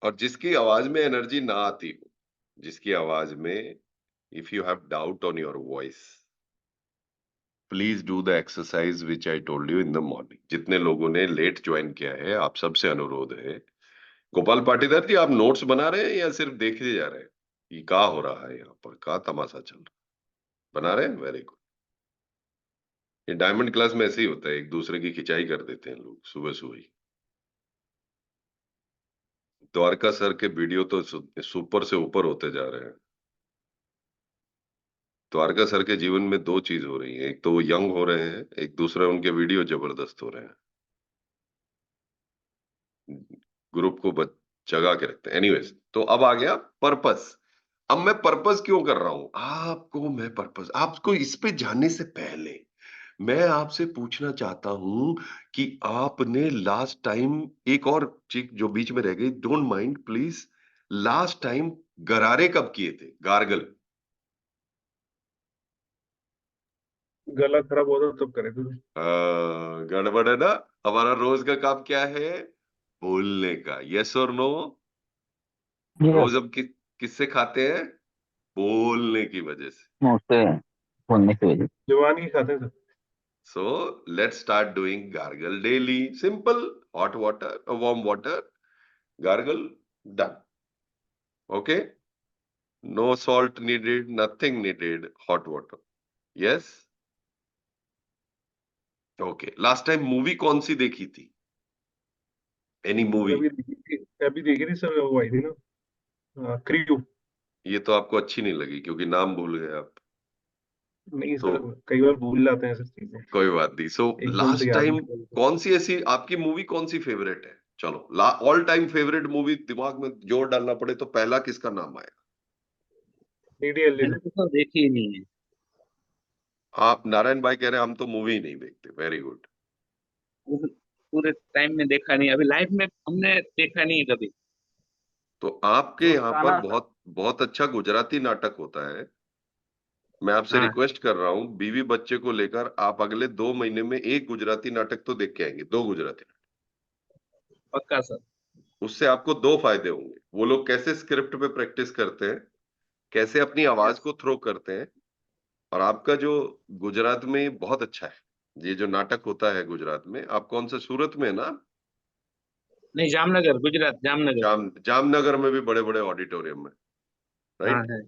और जिसकी आवाज में एनर्जी ना आती हो, जिसकी आवाज में if you have doubt on your voice, please do the exercise which I told you in the morning. जितने लोगों ने लेट ज्वाइन किया है, आप सबसे अनुरोध है, गोपाल पाटीदार जी, आप नोट्स बना रहे हैं या सिर्फ देखते जा रहे हैं ये क्या हो रहा है यहाँ पर, क्या तमाशा चल रहा है? बना रहे हैं, वेरी गुड। ये डायमंड क्लास में ऐसे ही होता है, एक दूसरे की खिंचाई कर देते हैं लोग सुबह सुबह ही। द्वारका सर के वीडियो तो सुपर से ऊपर होते जा रहे हैं। द्वारका सर के जीवन में 2 चीज हो रही है, एक तो वो यंग हो रहे हैं, एक दूसरा उनके वीडियो जबरदस्त हो रहे हैं, ग्रुप को जगा के रखते हैं। एनीवेज, तो अब आ गया पर्पस। अब मैं पर्पस क्यों कर रहा हूं आपको, मैं पर्पस आपको इस पे जानने से पहले मैं आपसे पूछना चाहता हूं कि आपने लास्ट टाइम, एक और चीज जो बीच में रह गई, don't mind please, last time गरारे कब किए थे? गार्गल। गला खराब होता तब करे थे। गड़बड़ है ना। हमारा रोज का काम क्या है? बोलने का। यस और नो? रोज हम किससे खाते हैं? बोलने की वजह से। उससे बोलने की वजह जवान ही खाते थे। So let's start doing gargle daily. Simple, hot water, warm water, gargle, done. Okay? No salt needed, nothing needed, hot water. Yes? Okay. Last time movie कौन सी देखी थी? Any movie? अभी देखी थी सर, वो आई थी ना, क्रू। ये तो आपको अच्छी नहीं लगी क्योंकि नाम भूल गए आप। नहीं तो सर, कई बार भूल जाते हैं ऐसी चीजें, कोई बात नहीं। सो एकदम से लास्ट याद टाइम नहीं रहता। कौन सी ऐसी आपकी मूवी, कौन सी फेवरेट है? चलो, ऑल टाइम फेवरेट मूवी दिमाग में जोर डालना पड़े तो पहला किसका नाम आएगा? DDLJ। तो देखी ही नहीं है। आप नारायण भाई कह रहे हैं हम तो मूवी ही नहीं देखते। Very good. पूरे टाइम में देखा नहीं, अभी लाइफ में हमने देखा नहीं है कभी। तो आपके यहाँ पर दोस्ताना। बहुत बहुत अच्छा गुजराती नाटक होता है। मैं आपसे हाँ, रिक्वेस्ट कर रहा हूँ, बीवी बच्चे को लेकर आप अगले 2 महीने में एक गुजराती नाटक तो देख के आएंगे, 2 गुजराती नाटक। पक्का सर। उससे आपको दो फायदे होंगे। वो लोग कैसे स्क्रिप्ट पे प्रैक्टिस करते हैं, कैसे अपनी आवाज को थ्रो करते हैं, और आपका जो गुजरात में बहुत अच्छा है, ये जो नाटक होता है गुजरात में, आप कौन से, सूरत में है ना? नहीं, जामनगर, गुजरात, जामनगर। जामनगर में भी बड़े बड़े ऑडिटोरियम में, हाँ राइट? है।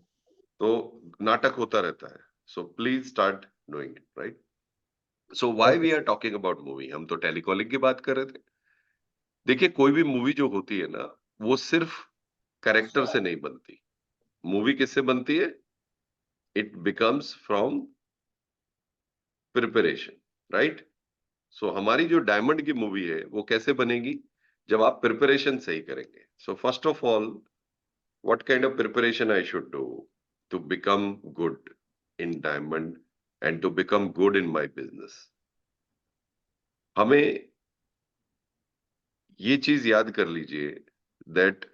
तो नाटक होता रहता है। So please start doing it, right? So why we are talking about movie? हम तो टेलीकॉलिंग की बात कर रहे थे। देखिए, कोई भी मूवी जो होती है ना, वो सिर्फ कैरेक्टर से नहीं बनती। मूवी किससे बनती है? It becomes from preparation, right? So हमारी जो डायमंड की मूवी है वो कैसे बनेगी? जब आप प्रिपरेशन सही करेंगे। So first of all, what kind of preparation I should do to become good in diamond and to become good in my business? हमें ये चीज याद कर लीजिए that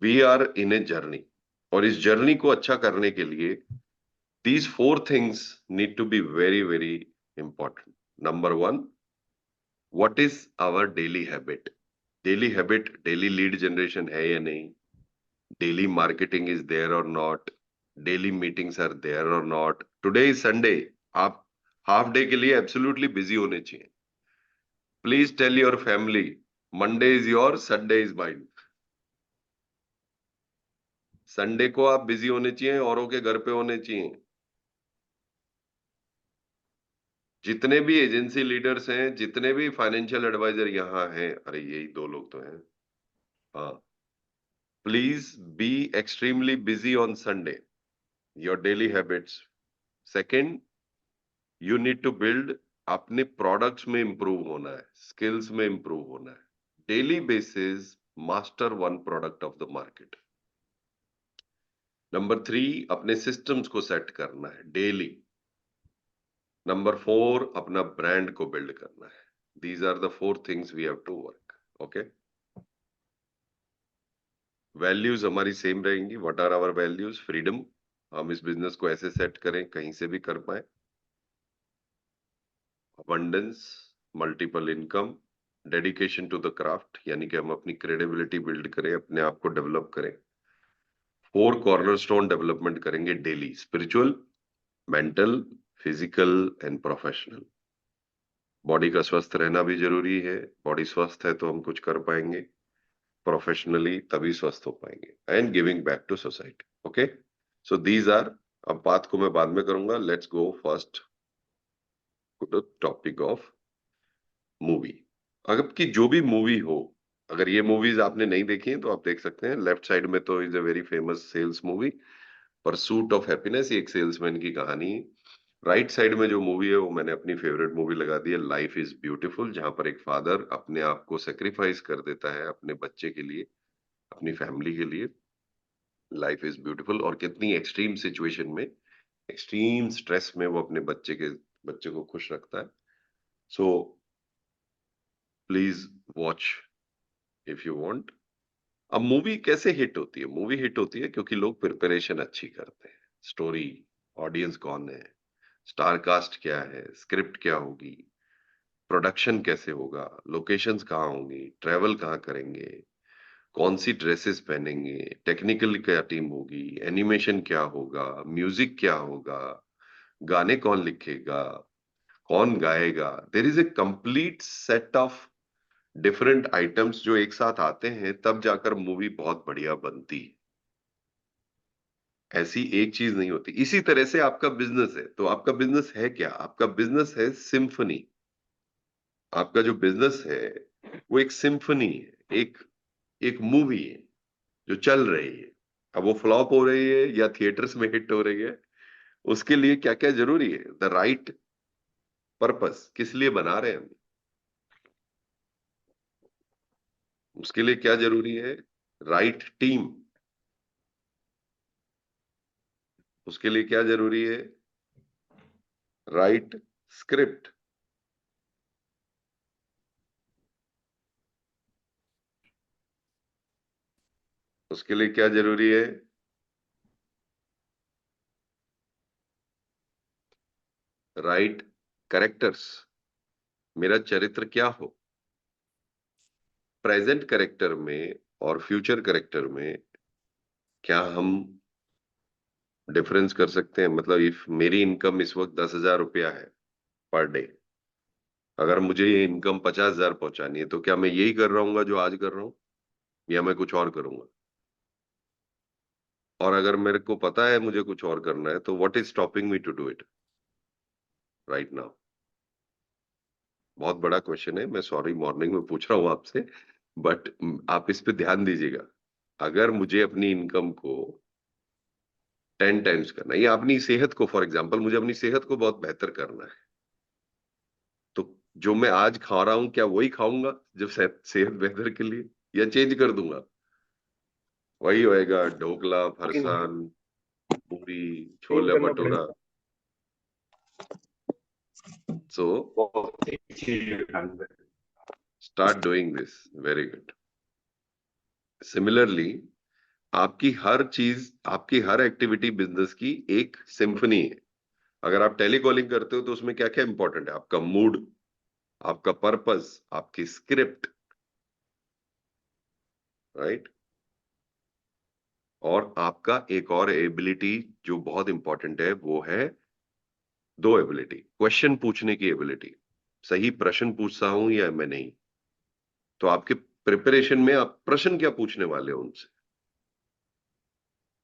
we are in a journey, और इस जर्नी को अच्छा करने के लिए these four things need to be very, very important. Number one, what is our daily habit? Daily habit, daily lead generation है या नहीं? Daily marketing is there or not? Daily meetings are there or not? Today is Sunday. आप half day के लिए absolutely busy होने चाहिए। Please tell your family, Monday is your, Sunday is mine. Sunday को आप बिजी होने चाहिए, औरों के घर पे होने चाहिए। जितने भी एजेंसी लीडर्स हैं, जितने भी फाइनेंशियल एडवाइजर यहाँ हैं, अरे यही दो लोग तो हैं, हाँ, please be extremely busy on Sunday, your daily habits. Second, you need to build, अपने प्रोडक्ट्स में इंप्रूव होना है, स्किल्स में इंप्रूव होना है। Daily basis master one product of the market. Number 3, अपने सिस्टम्स को सेट करना है डेली। नंबर 4, अपना ब्रांड को बिल्ड करना है। These are the 4 things we have to work. Okay, values हमारी सेम रहेंगी। What are our values? Freedom, हम इस बिजनेस को ऐसे सेट करें कहीं से भी कर पाए। Abundance, multiple income, dedication to the craft, यानी कि हम अपनी क्रेडिबिलिटी बिल्ड करें, अपने आप को डेवलप करें। 4 कॉर्नरस्टोन डेवलपमेंट करेंगे daily, spiritual, mental, physical and professional. Body का स्वस्थ रहना भी जरूरी है। बॉडी स्वस्थ है तो हम कुछ कर पाएंगे, प्रोफेशनली तभी स्वस्थ हो पाएंगे, and giving back to society. Okay, so these are, अब बात को मैं बाद में करूंगा, let's go first to the topic of movie. अगर की जो भी मूवी हो, अगर ये मूवीज आपने नहीं देखी हैं तो आप देख सकते हैं। लेफ्ट साइड में तो is a very famous sales movie, pursuit of happiness, ये एक सेल्समैन की कहानी है। राइट साइड में जो मूवी है वो मैंने अपनी फेवरेट मूवी लगा दी है, लाइफ इज ब्यूटीफुल, जहां पर एक फादर अपने आप को सेक्रीफाइस कर देता है अपने बच्चे के लिए, अपनी फैमिली के लिए। लाइफ इज ब्यूटीफुल, और कितनी एक्सट्रीम सिचुएशन में, एक्सट्रीम स्ट्रेस में वो अपने बच्चे को खुश रखता है। So please watch if you want. अब मूवी कैसे हिट होती है? मूवी हिट होती है क्योंकि लोग प्रिपरेशन अच्छी करते हैं। स्टोरी, ऑडियंस कौन है, स्टार कास्ट क्या है, स्क्रिप्ट क्या होगी, प्रोडक्शन कैसे होगा, लोकेशंस कहाँ होंगी, ट्रेवल कहाँ करेंगे, कौन सी ड्रेसेस पहनेंगे, टेक्निकल क्या टीम होगी, एनिमेशन क्या होगा, म्यूजिक क्या होगा, गाने कौन लिखेगा, कौन गाएगा। There is a complete set of different items जो एक साथ आते हैं, तब जाकर मूवी बहुत बढ़िया बनती है। ऐसी एक चीज नहीं होती। इसी तरह से आपका बिजनेस है, तो आपका बिजनेस है क्या? आपका बिजनेस है सिम्फनी। आपका जो बिजनेस है वो एक सिम्फनी है, एक एक मूवी है जो चल रही है। अब वो फ्लॉप हो रही है या थिएटर्स में हिट हो रही है, उसके लिए क्या क्या जरूरी है? द राइट पर्पस, किस लिए बना रहे हैं हम, उसके लिए क्या जरूरी है? राइट टीम, उसके लिए क्या जरूरी है? राइट स्क्रिप्ट, उसके लिए क्या जरूरी है? राइट कैरेक्टर्स, मेरा चरित्र क्या हो, प्रेजेंट करेक्टर में और फ्यूचर करेक्टर में क्या हम डिफरेंस कर सकते हैं? मतलब इफ मेरी इनकम इस वक्त 10,000 रुपया है पर डे, अगर मुझे ये इनकम 50,000 पहुंचानी है, तो क्या मैं यही कर रहा हूँ जो आज कर रहा हूँ, या मैं कुछ और करूंगा? और अगर मेरे को पता है मुझे कुछ और करना है, तो what is stopping me to do it right now? बहुत बड़ा क्वेश्चन है, मैं सॉरी मॉर्निंग में पूछ रहा हूँ आपसे, बट आप इस पे ध्यान दीजिएगा। अगर मुझे अपनी इनकम को 10 टाइम्स करना है, या अपनी सेहत को, फॉर एग्जांपल मुझे अपनी सेहत को बहुत बेहतर करना है, तो जो मैं आज खा रहा हूं क्या वही खाऊंगा जब सेहत बेहतर के लिए, या चेंज कर दूंगा? वही होएगा, ढोकला, फरसान, पूरी, चेंज छोले करना भटूरा। पड़ेगा। So start doing this. Very good. Similarly, आपकी हर चीज, आपकी हर एक्टिविटी बिजनेस की एक सिम्फनी है। अगर आप टेलीकॉलिंग करते हो तो उसमें क्या क्या इंपॉर्टेंट है? आपका मूड, आपका पर्पस, आपकी स्क्रिप्ट, राइट? और आपका एक और एबिलिटी जो बहुत इंपॉर्टेंट है, वो है 2 एबिलिटी। क्वेश्चन पूछने की एबिलिटी, सही प्रश्न पूछता हूं या मैं नहीं। तो आपके प्रिपरेशन में आप प्रश्न क्या पूछने वाले हो उनसे,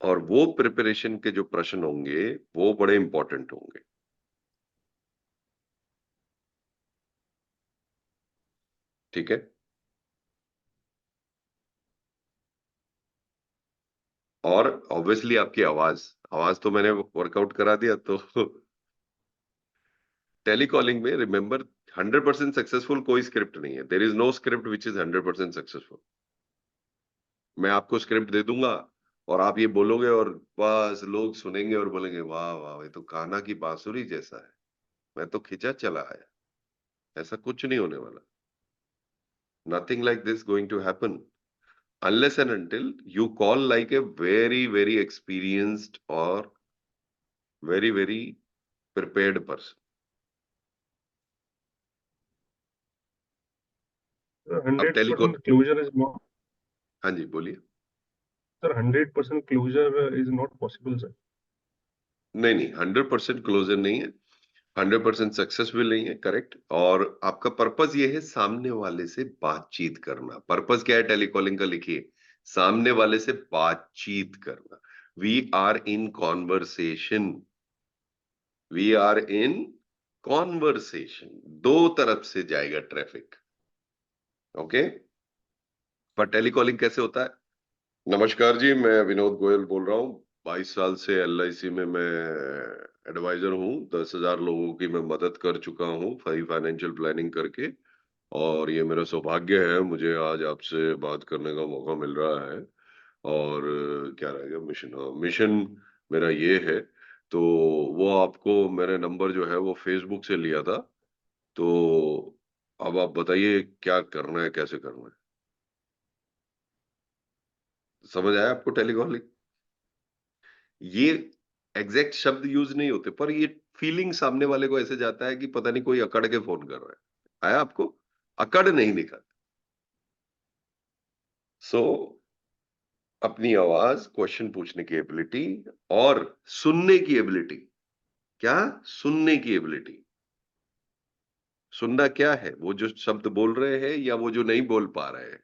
और वो प्रिपरेशन के जो प्रश्न होंगे वो बड़े इंपॉर्टेंट होंगे। ठीक है? और ऑब्वियसली आपकी आवाज, आवाज तो मैंने वर्कआउट करा दिया। तो टेलीकॉलिंग में रिमेंबर, 100% सक्सेसफुल कोई स्क्रिप्ट नहीं है। There is no script which is 100% successful. मैं आपको स्क्रिप्ट दे दूंगा और आप ये बोलोगे और बस लोग सुनेंगे और बोलेंगे वाह वाह, ये तो कान्हा की बांसुरी जैसा है, मैं तो खिंचा चला आया। ऐसा कुछ नहीं होने वाला। Nothing like this going to happen unless and until you call like a very very experienced or very very prepared person. अब 100% closure is not. हाँ जी बोलिए। Sir, 100% closure is not possible, sir. नहीं 100% क्लोजर नहीं है, 100% success भी नहीं है, correct. और आपका पर्पस ये है सामने वाले से बातचीत करना। पर्पस क्या है टेलीकॉलिंग का? लिखिए, सामने वाले से बातचीत करना। We are in conversation, we are in conversation. 2 तरफ से जाएगा ट्रैफिक, ओके। पर टेलीकॉलिंग कैसे होता है? नमस्कार जी, मैं विनोद गोयल बोल रहा हूँ। 22 साल से LIC में मैं एडवाइजर हूँ। 10,000 लोगों की मैं मदद कर चुका हूँ फाइनेंशियल प्लानिंग करके, और ये मेरा सौभाग्य है, मुझे आज आपसे बात करने का मौका मिल रहा है। और क्या रहेगा मिशन? मिशन मेरा ये है, तो वो आपको मेरे नंबर जो है वो फेसबुक से लिया था। तो अब आप बताइए क्या करना है, कैसे करना है? समझ आया आपको टेलीकॉलिंग? ये एग्जैक्ट शब्द यूज नहीं होते, पर ये फीलिंग सामने वाले को ऐसे जाता है कि पता नहीं कोई अकड़ के फोन कर रहा है। आया आपको? अकड़ नहीं दिखाते। सो अपनी आवाज, क्वेश्चन पूछने की एबिलिटी और सुनने की एबिलिटी। क्या? सुनने की एबिलिटी। सुनना क्या है? वो जो शब्द बोल रहे हैं या वो जो नहीं बोल पा रहे हैं?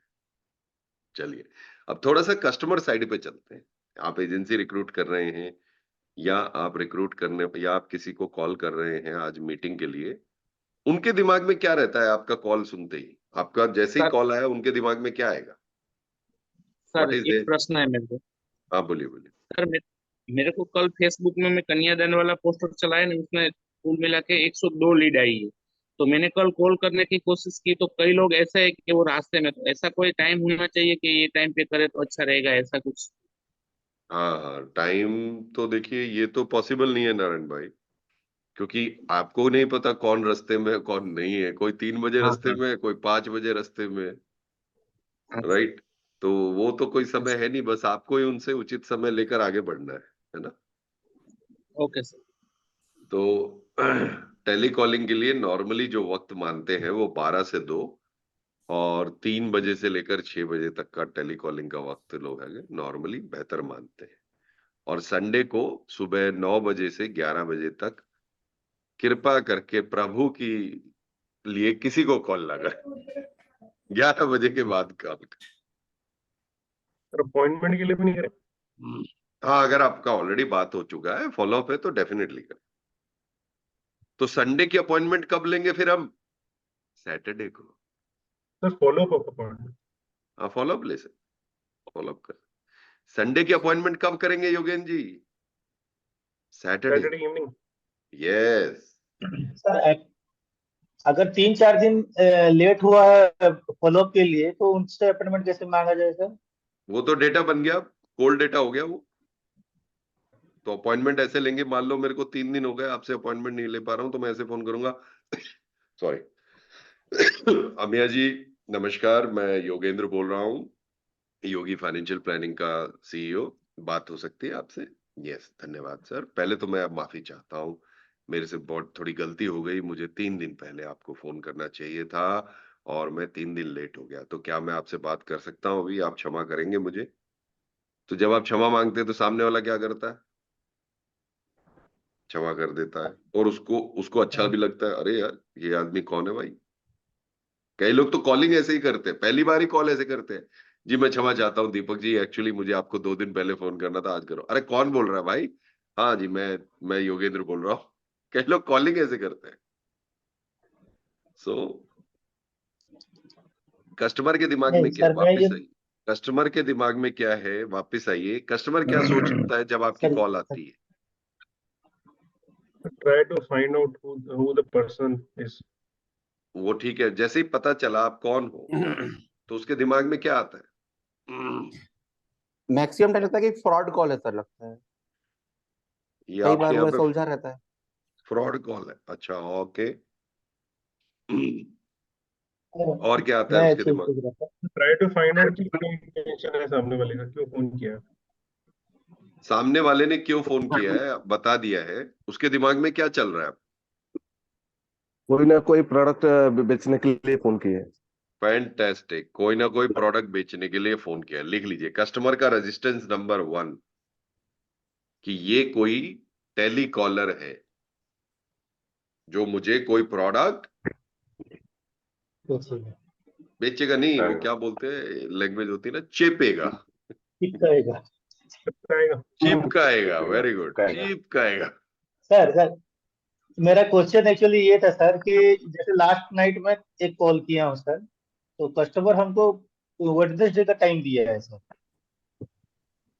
चलिए अब थोड़ा सा कस्टमर साइड पे चलते हैं। आप एजेंसी रिक्रूट कर रहे हैं, या आप रिक्रूट करने, या आप किसी को कॉल कर रहे हैं आज मीटिंग के लिए, उनके दिमाग में क्या रहता है आपका कॉल सुनते ही? आपका जैसे ही कॉल आया उनके दिमाग में क्या आएगा? सर एक प्रश्न है मेरे को। हाँ बोलिए बोलिए। सर मेरे को कल फेसबुक में मैं कन्यादान वाला पोस्टर चलाया ना, उसमें कुल मिला के 102 लीड आई है। तो मैंने कल कॉल करने की कोशिश की, तो कई लोग ऐसे है कि वो रास्ते में, तो ऐसा कोई टाइम होना चाहिए कि ये टाइम पे करे तो अच्छा रहेगा, ऐसा कुछ? हाँ टाइम तो देखिए, ये तो पॉसिबल नहीं है नारायण भाई, क्योंकि आपको नहीं पता कौन रास्ते में है कौन नहीं है। कोई 3 बजे हाँ रास्ते हाँ में है, कोई 5 बजे रास्ते में है, हाँ। राइट? तो वो तो कोई समय है नहीं, बस आपको ही उनसे उचित समय लेकर आगे बढ़ना है ना? Okay sir. तो टेलीकॉलिंग के लिए नॉर्मली जो वक्त मानते हैं वो 12 से 2, और 3 बजे से लेकर 6 बजे तक का टेलीकॉलिंग का वक्त लोग है नॉर्मली बेहतर मानते हैं। और संडे को सुबह 9 बजे से 11 बजे तक कृपा करके प्रभु की लिए किसी को कॉल ना करें। 11 बजे के बाद कॉल करें। अपॉइंटमेंट के लिए भी नहीं करें? हाँ, अगर आपका ऑलरेडी बात हो चुका है, फॉलो अप है, तो डेफिनेटली करें। तो संडे की अपॉइंटमेंट कब लेंगे फिर हम? सैटरडे को। Sir follow up appointment. हाँ, फॉलो अप ले सकते, फॉलो अप कर। संडे की अपॉइंटमेंट कब करेंगे Yogen ji? Saturday. Saturday evening. Yes. Sir अगर 3-4 दिन लेट हुआ है फॉलो अप के लिए तो उनसे अपॉइंटमेंट कैसे मांगा जाए सर? वो तो डेटा बन गया, कोल्ड डेटा हो गया वो। तो अपॉइंटमेंट ऐसे लेंगे, मान लो मेरे को 3 दिन हो गए आपसे अपॉइंटमेंट नहीं ले पा रहा हूं, तो मैं ऐसे फोन करूंगा, सॉरी अमिया जी नमस्कार, मैं योगेंद्र बोल रहा हूँ, योगी फाइनेंशियल प्लानिंग का सीईओ, बात हो सकती है आपसे? यस, धन्यवाद सर। पहले तो मैं अब माफी चाहता हूँ, मेरे से बहुत थोड़ी गलती हो गई, मुझे 3 दिन पहले आपको फोन करना चाहिए था और मैं 3 दिन लेट हो गया। तो क्या मैं आपसे बात कर सकता हूँ अभी? आप क्षमा करेंगे मुझे? तो जब आप क्षमा मांगते हैं तो सामने वाला क्या करता है? क्षमा कर देता है, और उसको अच्छा भी लगता है, अरे यार ये आदमी कौन है भाई। कई लोग तो कॉलिंग ऐसे ही करते हैं, पहली बार ही कॉल ऐसे करते हैं, जी मैं क्षमा चाहता हूँ दीपक जी, एक्चुअली मुझे आपको 2 दिन पहले फोन करना था, आज करो। अरे कौन बोल रहा है भाई? हाँ जी मैं योगेंद्र बोल रहा हूँ। कई लोग कॉलिंग ऐसे करते हैं। सो कस्टमर के दिमाग में क्या है, वापिस आइए, कस्टमर के दिमाग में क्या है, वापिस आइए। कस्टमर क्या सोचता है जब आपकी कॉल आती है? Try to find out who the person is. वो ठीक है, जैसे ही पता चला आप कौन हो तो उसके दिमाग में क्या आता है? मैक्सिमम टाइम लगता है कि फ्रॉड कॉल है सर, लगता है ये कई आपके बार वो यहाँ ऐसा पे उलझा रहता है। फ्रॉड कॉल है? अच्छा, ओके। और क्या आता है मैं उसके दिमाग? Try to find out कि क्या इंटेंशन है सामने वाले का, क्यों फोन किया। सामने वाले ने क्यों फोन किया है बता दिया है, उसके दिमाग में क्या चल रहा है? कोई ना कोई प्रोडक्ट बेचने के लिए फोन किए। फैंटास्टिक, कोई ना कोई प्रोडक्ट बेचने के लिए फोन किया। लिख लीजिए कस्टमर का रेजिस्टेंस नंबर 1 कि ये कोई टेलीकॉलर है जो मुझे कोई प्रोडक्ट बेचेगा, नहीं वो क्या बोलते हैं लैंग्वेज होती है ना, चेपेगा, चिपकाएगा। वेरी गुड, चिपकाएगा। सर मेरा क्वेश्चन एक्चुअली ये था सर कि जैसे लास्ट नाइट में एक कॉल किया हूँ सर, तो कस्टमर हमको वेडनेसडे का टाइम दिया है सर,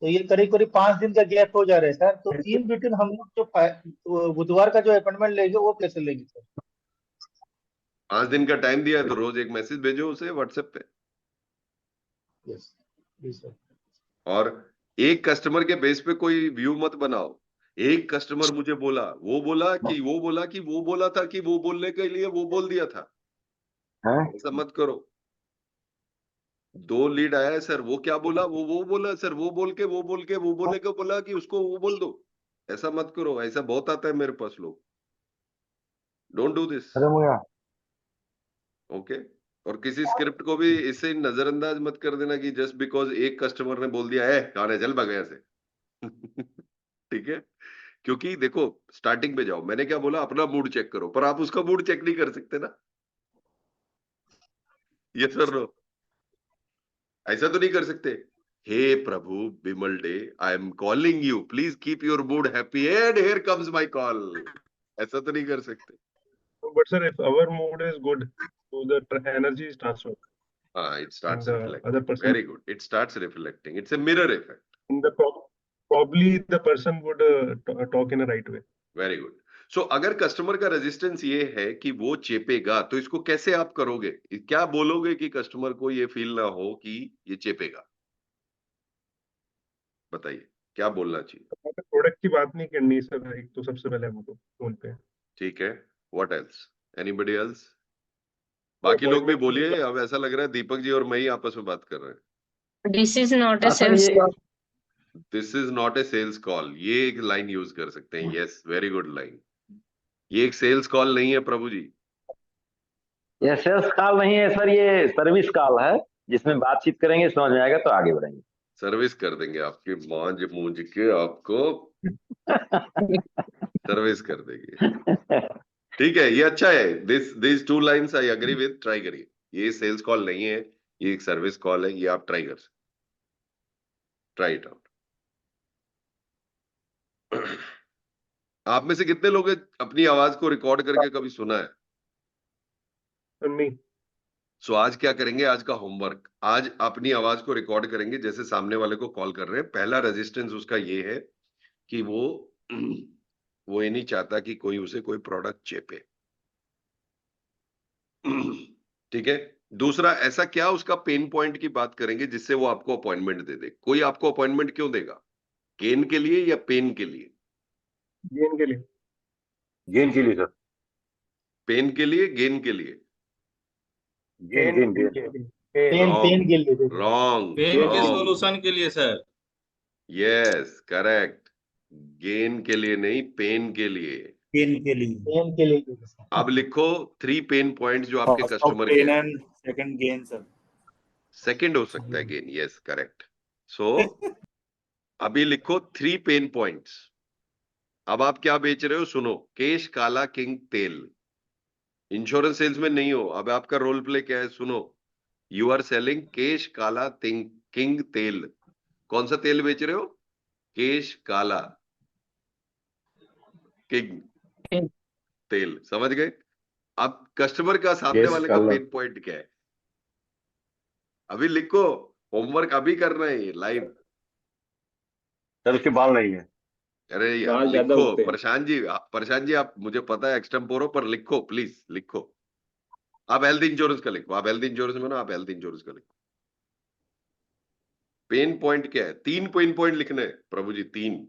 तो ये करीब करीब 5 दिन का गैप हो जा रहा है सर, तो इन बिटवीन हम लोग जो बुधवार का जो अपॉइंटमेंट लेंगे वो कैसे लेंगे सर? 5 दिन का टाइम दिया है तो रोज एक मैसेज भेजो उसे व्हाट्सएप पे। Yes sir. और एक कस्टमर के बेस पे कोई व्यू मत बनाओ। एक कस्टमर मुझे बोला, वो बोला कि वो बोला कि वो बोला था कि वो बोलने के लिए वो बोल दिया था, ऐसा मत करो। 2 लीड आया है सर, वो क्या बोला, वो बोला सर, वो बोल के वो बोलने को बोला कि उसको वो बोल दो, ऐसा मत करो। ऐसा बहुत आता है मेरे पास लोग। Don't do this, okay. और किसी स्क्रिप्ट को भी इससे नजरअंदाज मत कर देना कि जस्ट बिकॉज एक कस्टमर ने बोल दिया है गाने चल बगैर से। ठीक है, क्योंकि देखो स्टार्टिंग पे जाओ, मैंने क्या बोला, अपना मूड चेक करो, पर आप उसका मूड चेक नहीं कर सकते ना। ये सर नो, ऐसा तो नहीं कर सकते, हे प्रभु Bimal De I am calling you, please keep your mood happy and here comes my call, ऐसा तो नहीं कर सकते। But sir, if our mood is good, so the energy is transferred. It starts the reflecting. other person, Very good. It starts reflecting. It's a mirror effect. Probably the person would talk in a right way. Very good. So अगर customer का resistance ये है कि वो चेपेगा, तो इसको कैसे आप करोगे? क्या बोलोगे कि कस्टमर को ये फील ना हो कि ये चेपेगा? बताइए क्या बोलना चाहिए? प्रोडक्ट की बात नहीं करनी सर, एक तो सबसे पहले हमको फोन पे। ठीक है, व्हाट एल्स? Anybody else? बाकी लोग भी बोलिए, अब ऐसा लग रहा है दीपक जी और मैं ही आपस में बात कर रहे हैं। This is not a sales call. This is not a sales call, ये एक लाइन यूज कर सकते हैं। Yes, very good line. ये एक सेल्स कॉल नहीं है प्रभु जी, ये सेल्स कॉल नहीं है सर, ये सर्विस कॉल है, जिसमें बातचीत करेंगे, समझ में आएगा तो आगे बढ़ेंगे। सर्विस कर देंगे आपकी मांझ मूंझ के, आपको सर्विस कर देंगे। ठीक है, ये अच्छा है। This 2 lines I agree with, try करिए। ये सेल्स कॉल नहीं है, ये एक सर्विस कॉल है, ये आप ट्राई कर सकते, ट्राई इट आउट। आप में से कितने लोग अपनी आवाज को रिकॉर्ड करके कभी सुना है? सो आज क्या करेंगे, आज का होमवर्क, आज अपनी आवाज को रिकॉर्ड करेंगे जैसे सामने वाले को कॉल कर रहे हैं। पहला रेजिस्टेंस उसका ये है कि वो ये नहीं चाहता कि कोई उसे कोई प्रोडक्ट चेपे। ठीक है। दूसरा, ऐसा क्या उसका पेन पॉइंट की बात करेंगे जिससे वो आपको अपॉइंटमेंट दे दे। कोई आपको अपॉइंटमेंट क्यों देगा? गेन के लिए या पेन के लिए? गेन के लिए। गेन के लिए सर। पेन के लिए, गेन के लिए? गेन गेन गेन पेन के लिए। रॉन्ग। पेन के सॉल्यूशन के लिए सर। Yes, correct. गेन के लिए नहीं, पेन के लिए। पेन के लिए। पेन के लिए। अब लिखो 3 पेन पॉइंट्स जो आपके कस्टमर के हैं। Second gain sir. सेकंड हो सकता है गेन, यस करेक्ट। सो अभी लिखो 3 पेन पॉइंट्स। अब आप क्या बेच रहे हो सुनो। केश काला किंग तेल। इंश्योरेंस सेल्स में नहीं हो। अब आपका रोल प्ले क्या है सुनो। यू आर सेलिंग केश काला किंग तेल। कौन सा तेल बेच रहे हो? केश काला किंग तेल। समझ गए? अब कस्टमर का, सामने वाले का पेन पॉइंट क्या है? अभी लिखो, होमवर्क अभी करना है लाइव। सर उसके बाल नहीं है। अरे यार लिखो प्रशांत जी आप, मुझे पता है एक्सटेम्पोरो, पर लिखो प्लीज लिखो। आप हेल्थ इंश्योरेंस का लिखो। आप हेल्थ इंश्योरेंस में ना, आप हेल्थ इंश्योरेंस का लिखो। पेन पॉइंट क्या है? 3 पेन पॉइंट लिखने हैं प्रभु जी, 3।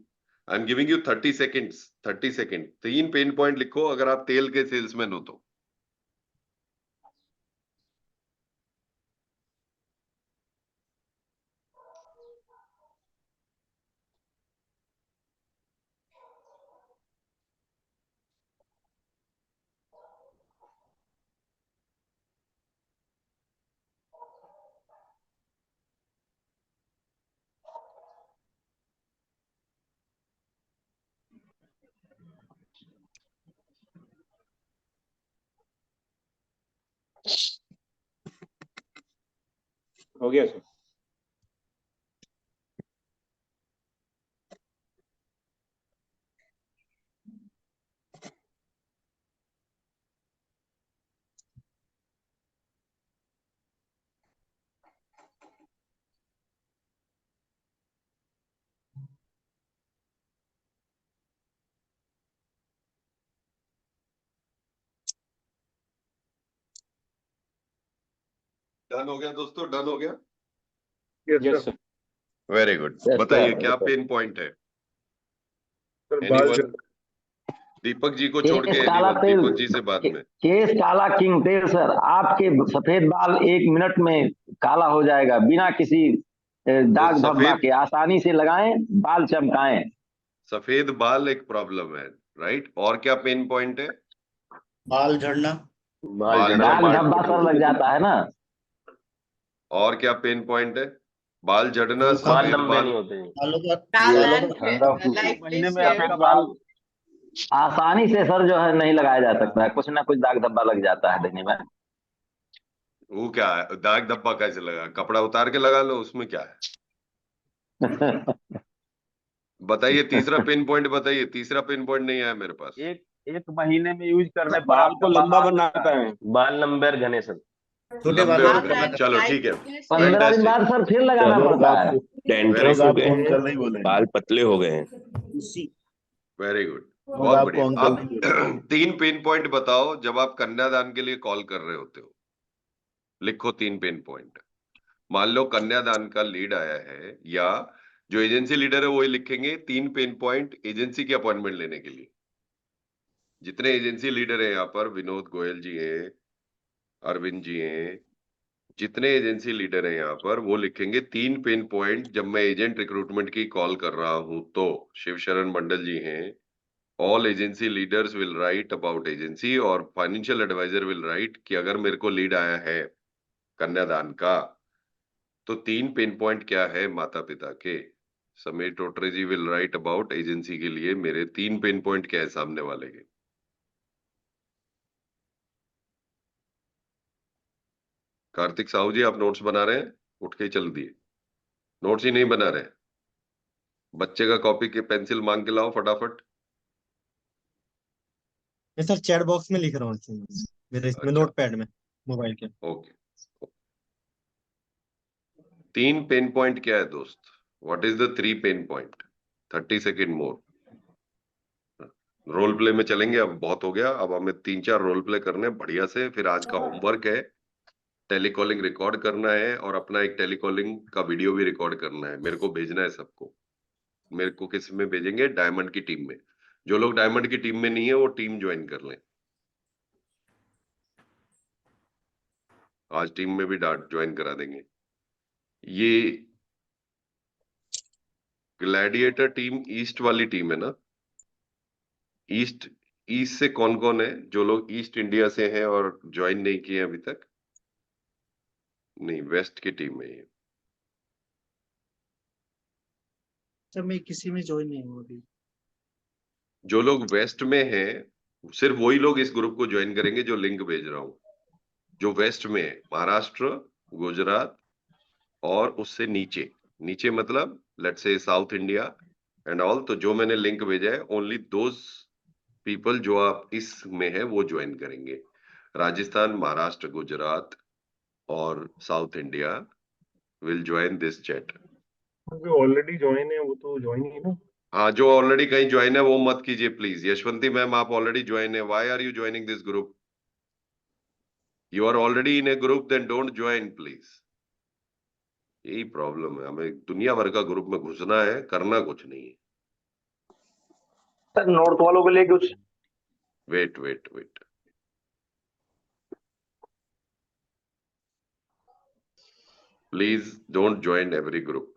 I am giving you 30 seconds. 30 second, 3 pain point लिखो अगर आप तेल के सेल्समैन हो तो। हो गया सर। डन हो गया दोस्तों, डन हो गया। Yes sir. Very good. बताइए क्या पेन पॉइंट है? Anyone? दीपक जी को छोड़ के anyone? दीपक जी से बाद में। केश काला किंग तेल सर, आपके सफेद बाल 1 मिनट में काला हो जाएगा बिना किसी दाग धब्बा के। आसानी से लगाएं, बाल चमकाएं। सफेद बाल एक प्रॉब्लम है, राइट? और क्या पेन पॉइंट है? बाल झड़ना। दाग धब्बा सर लग जाता है ना। और क्या पेन पॉइंट है? बाल झड़ना, बाल सफेद लंबे बाल। नहीं होते हैं। महीने में आपका बाल आसानी से सर जो है नहीं लगाया जा सकता है, कुछ ना कुछ दाग धब्बा लग जाता है देखने में। वो क्या है? दाग धब्बा कैसे लगा? कपड़ा उतार के लगा लो, उसमें क्या है? बताइए तीसरा पेन पॉइंट बताइए। तीसरा पेन पॉइंट नहीं आया मेरे पास। एक महीने में यूज करने पर बाल को लंबा बनाता है। बाल लंबे और घने सर। छोटे बाल होते हैं। चलो ठीक है, 15 दिन बाद सर फिर लगाना पड़ता है। डेंड्रफ हो गए हैं, बाल पतले हो गए हैं। वेरी गुड, बहुत बढ़िया। अब 3 पेन पॉइंट बताओ जब आप कन्यादान के लिए कॉल कर रहे होते हो। लिखो 3 पेन पॉइंट। मान लो कन्यादान का लीड आया है, या जो एजेंसी लीडर है वही लिखेंगे 3 पेन पॉइंट एजेंसी की अपॉइंटमेंट लेने के लिए। जितने एजेंसी लीडर हैं यहाँ पर, विनोद गोयल जी हैं, अरविंद जी हैं, जितने एजेंसी लीडर हैं यहाँ पर, वो लिखेंगे 3 पेन पॉइंट जब मैं एजेंट रिक्रूटमेंट की कॉल कर रहा हूं तो। शिवशरण मंडल जी हैं, all agency leaders will write about agency, और फाइनेंशियल एडवाइजर विल राइट कि अगर मेरे को लीड आया है कन्यादान का तो 3 पेन पॉइंट क्या है माता पिता के। समीर टोटरे जी विल राइट अबाउट एजेंसी के लिए मेरे 3 पेन पॉइंट क्या है सामने वाले के। कार्तिक साहू जी आप नोट्स बना रहे हैं, उठ के ही चल दिए, नोट्स ही नहीं बना रहे। बच्चे का कॉपी के पेंसिल मांग के लाओ फटाफट। मैं सर चैट बॉक्स में लिख रहा हूँ मेरे इसमें अच्छा, नोटपैड में मोबाइल के। ओके। 3 पेन पॉइंट क्या है दोस्त? What is the 3 pain point? 30 second more. Role play में चलेंगे, अब बहुत हो गया, अब हमें 3-4 रोल प्ले करने हैं बढ़िया से। फिर आज का होमवर्क है टेलीकॉलिंग रिकॉर्ड करना है, और अपना एक टेलीकॉलिंग का वीडियो भी रिकॉर्ड करना है, मेरे को भेजना है सबको। मेरे को किस में भेजेंगे? डायमंड की टीम में। जो लोग डायमंड की टीम में नहीं है वो टीम ज्वाइन कर लें। आज टीम में भी ज्वाइन करा देंगे। ये ग्लैडिएटर टीम ईस्ट वाली टीम है ना? ईस्ट से कौन कौन है जो लोग ईस्ट इंडिया से हैं और ज्वाइन नहीं किए अभी तक? नहीं, वेस्ट की टीम है ये। सर मैं किसी में ज्वाइन नहीं हूँ अभी। जो लोग वेस्ट में हैं सिर्फ वही लोग इस ग्रुप को ज्वाइन करेंगे जो लिंक भेज रहा हूं। जो वेस्ट में है, महाराष्ट्र, गुजरात और उससे नीचे, नीचे मतलब let's say south India and all, तो जो मैंने लिंक भेजा है ओनली दोज पीपल जो आप इसमें है वो ज्वाइन करेंगे। राजस्थान, महाराष्ट्र, गुजरात और south India will join this chat. जो ऑलरेडी ज्वाइन है वो तो ज्वाइन ही ना। हाँ, जो ऑलरेडी कहीं ज्वाइन है वो मत कीजिए प्लीज। यशवंती मैम आप ऑलरेडी ज्वाइन है, why are you joining this group? You are already in a group, then don't join please. यही प्रॉब्लम है, हमें दुनिया भर का ग्रुप में घुसना है, करना कुछ नहीं है। सर नॉर्थ वालों के लिए कुछ? Wait wait wait, please don't join every group.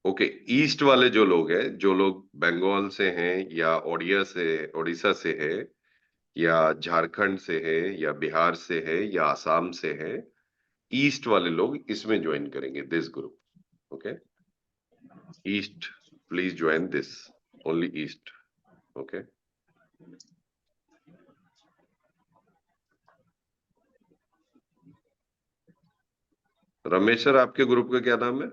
Okay, east वाले जो लोग हैं, जो लोग बंगाल से हैं या उड़ीसा से है या झारखंड से है या बिहार से है या आसाम से है, ईस्ट वाले लोग इसमें ज्वाइन करेंगे this group. Okay, east please join this, only east. Okay, Ramesh sir आपके ग्रुप का क्या नाम है?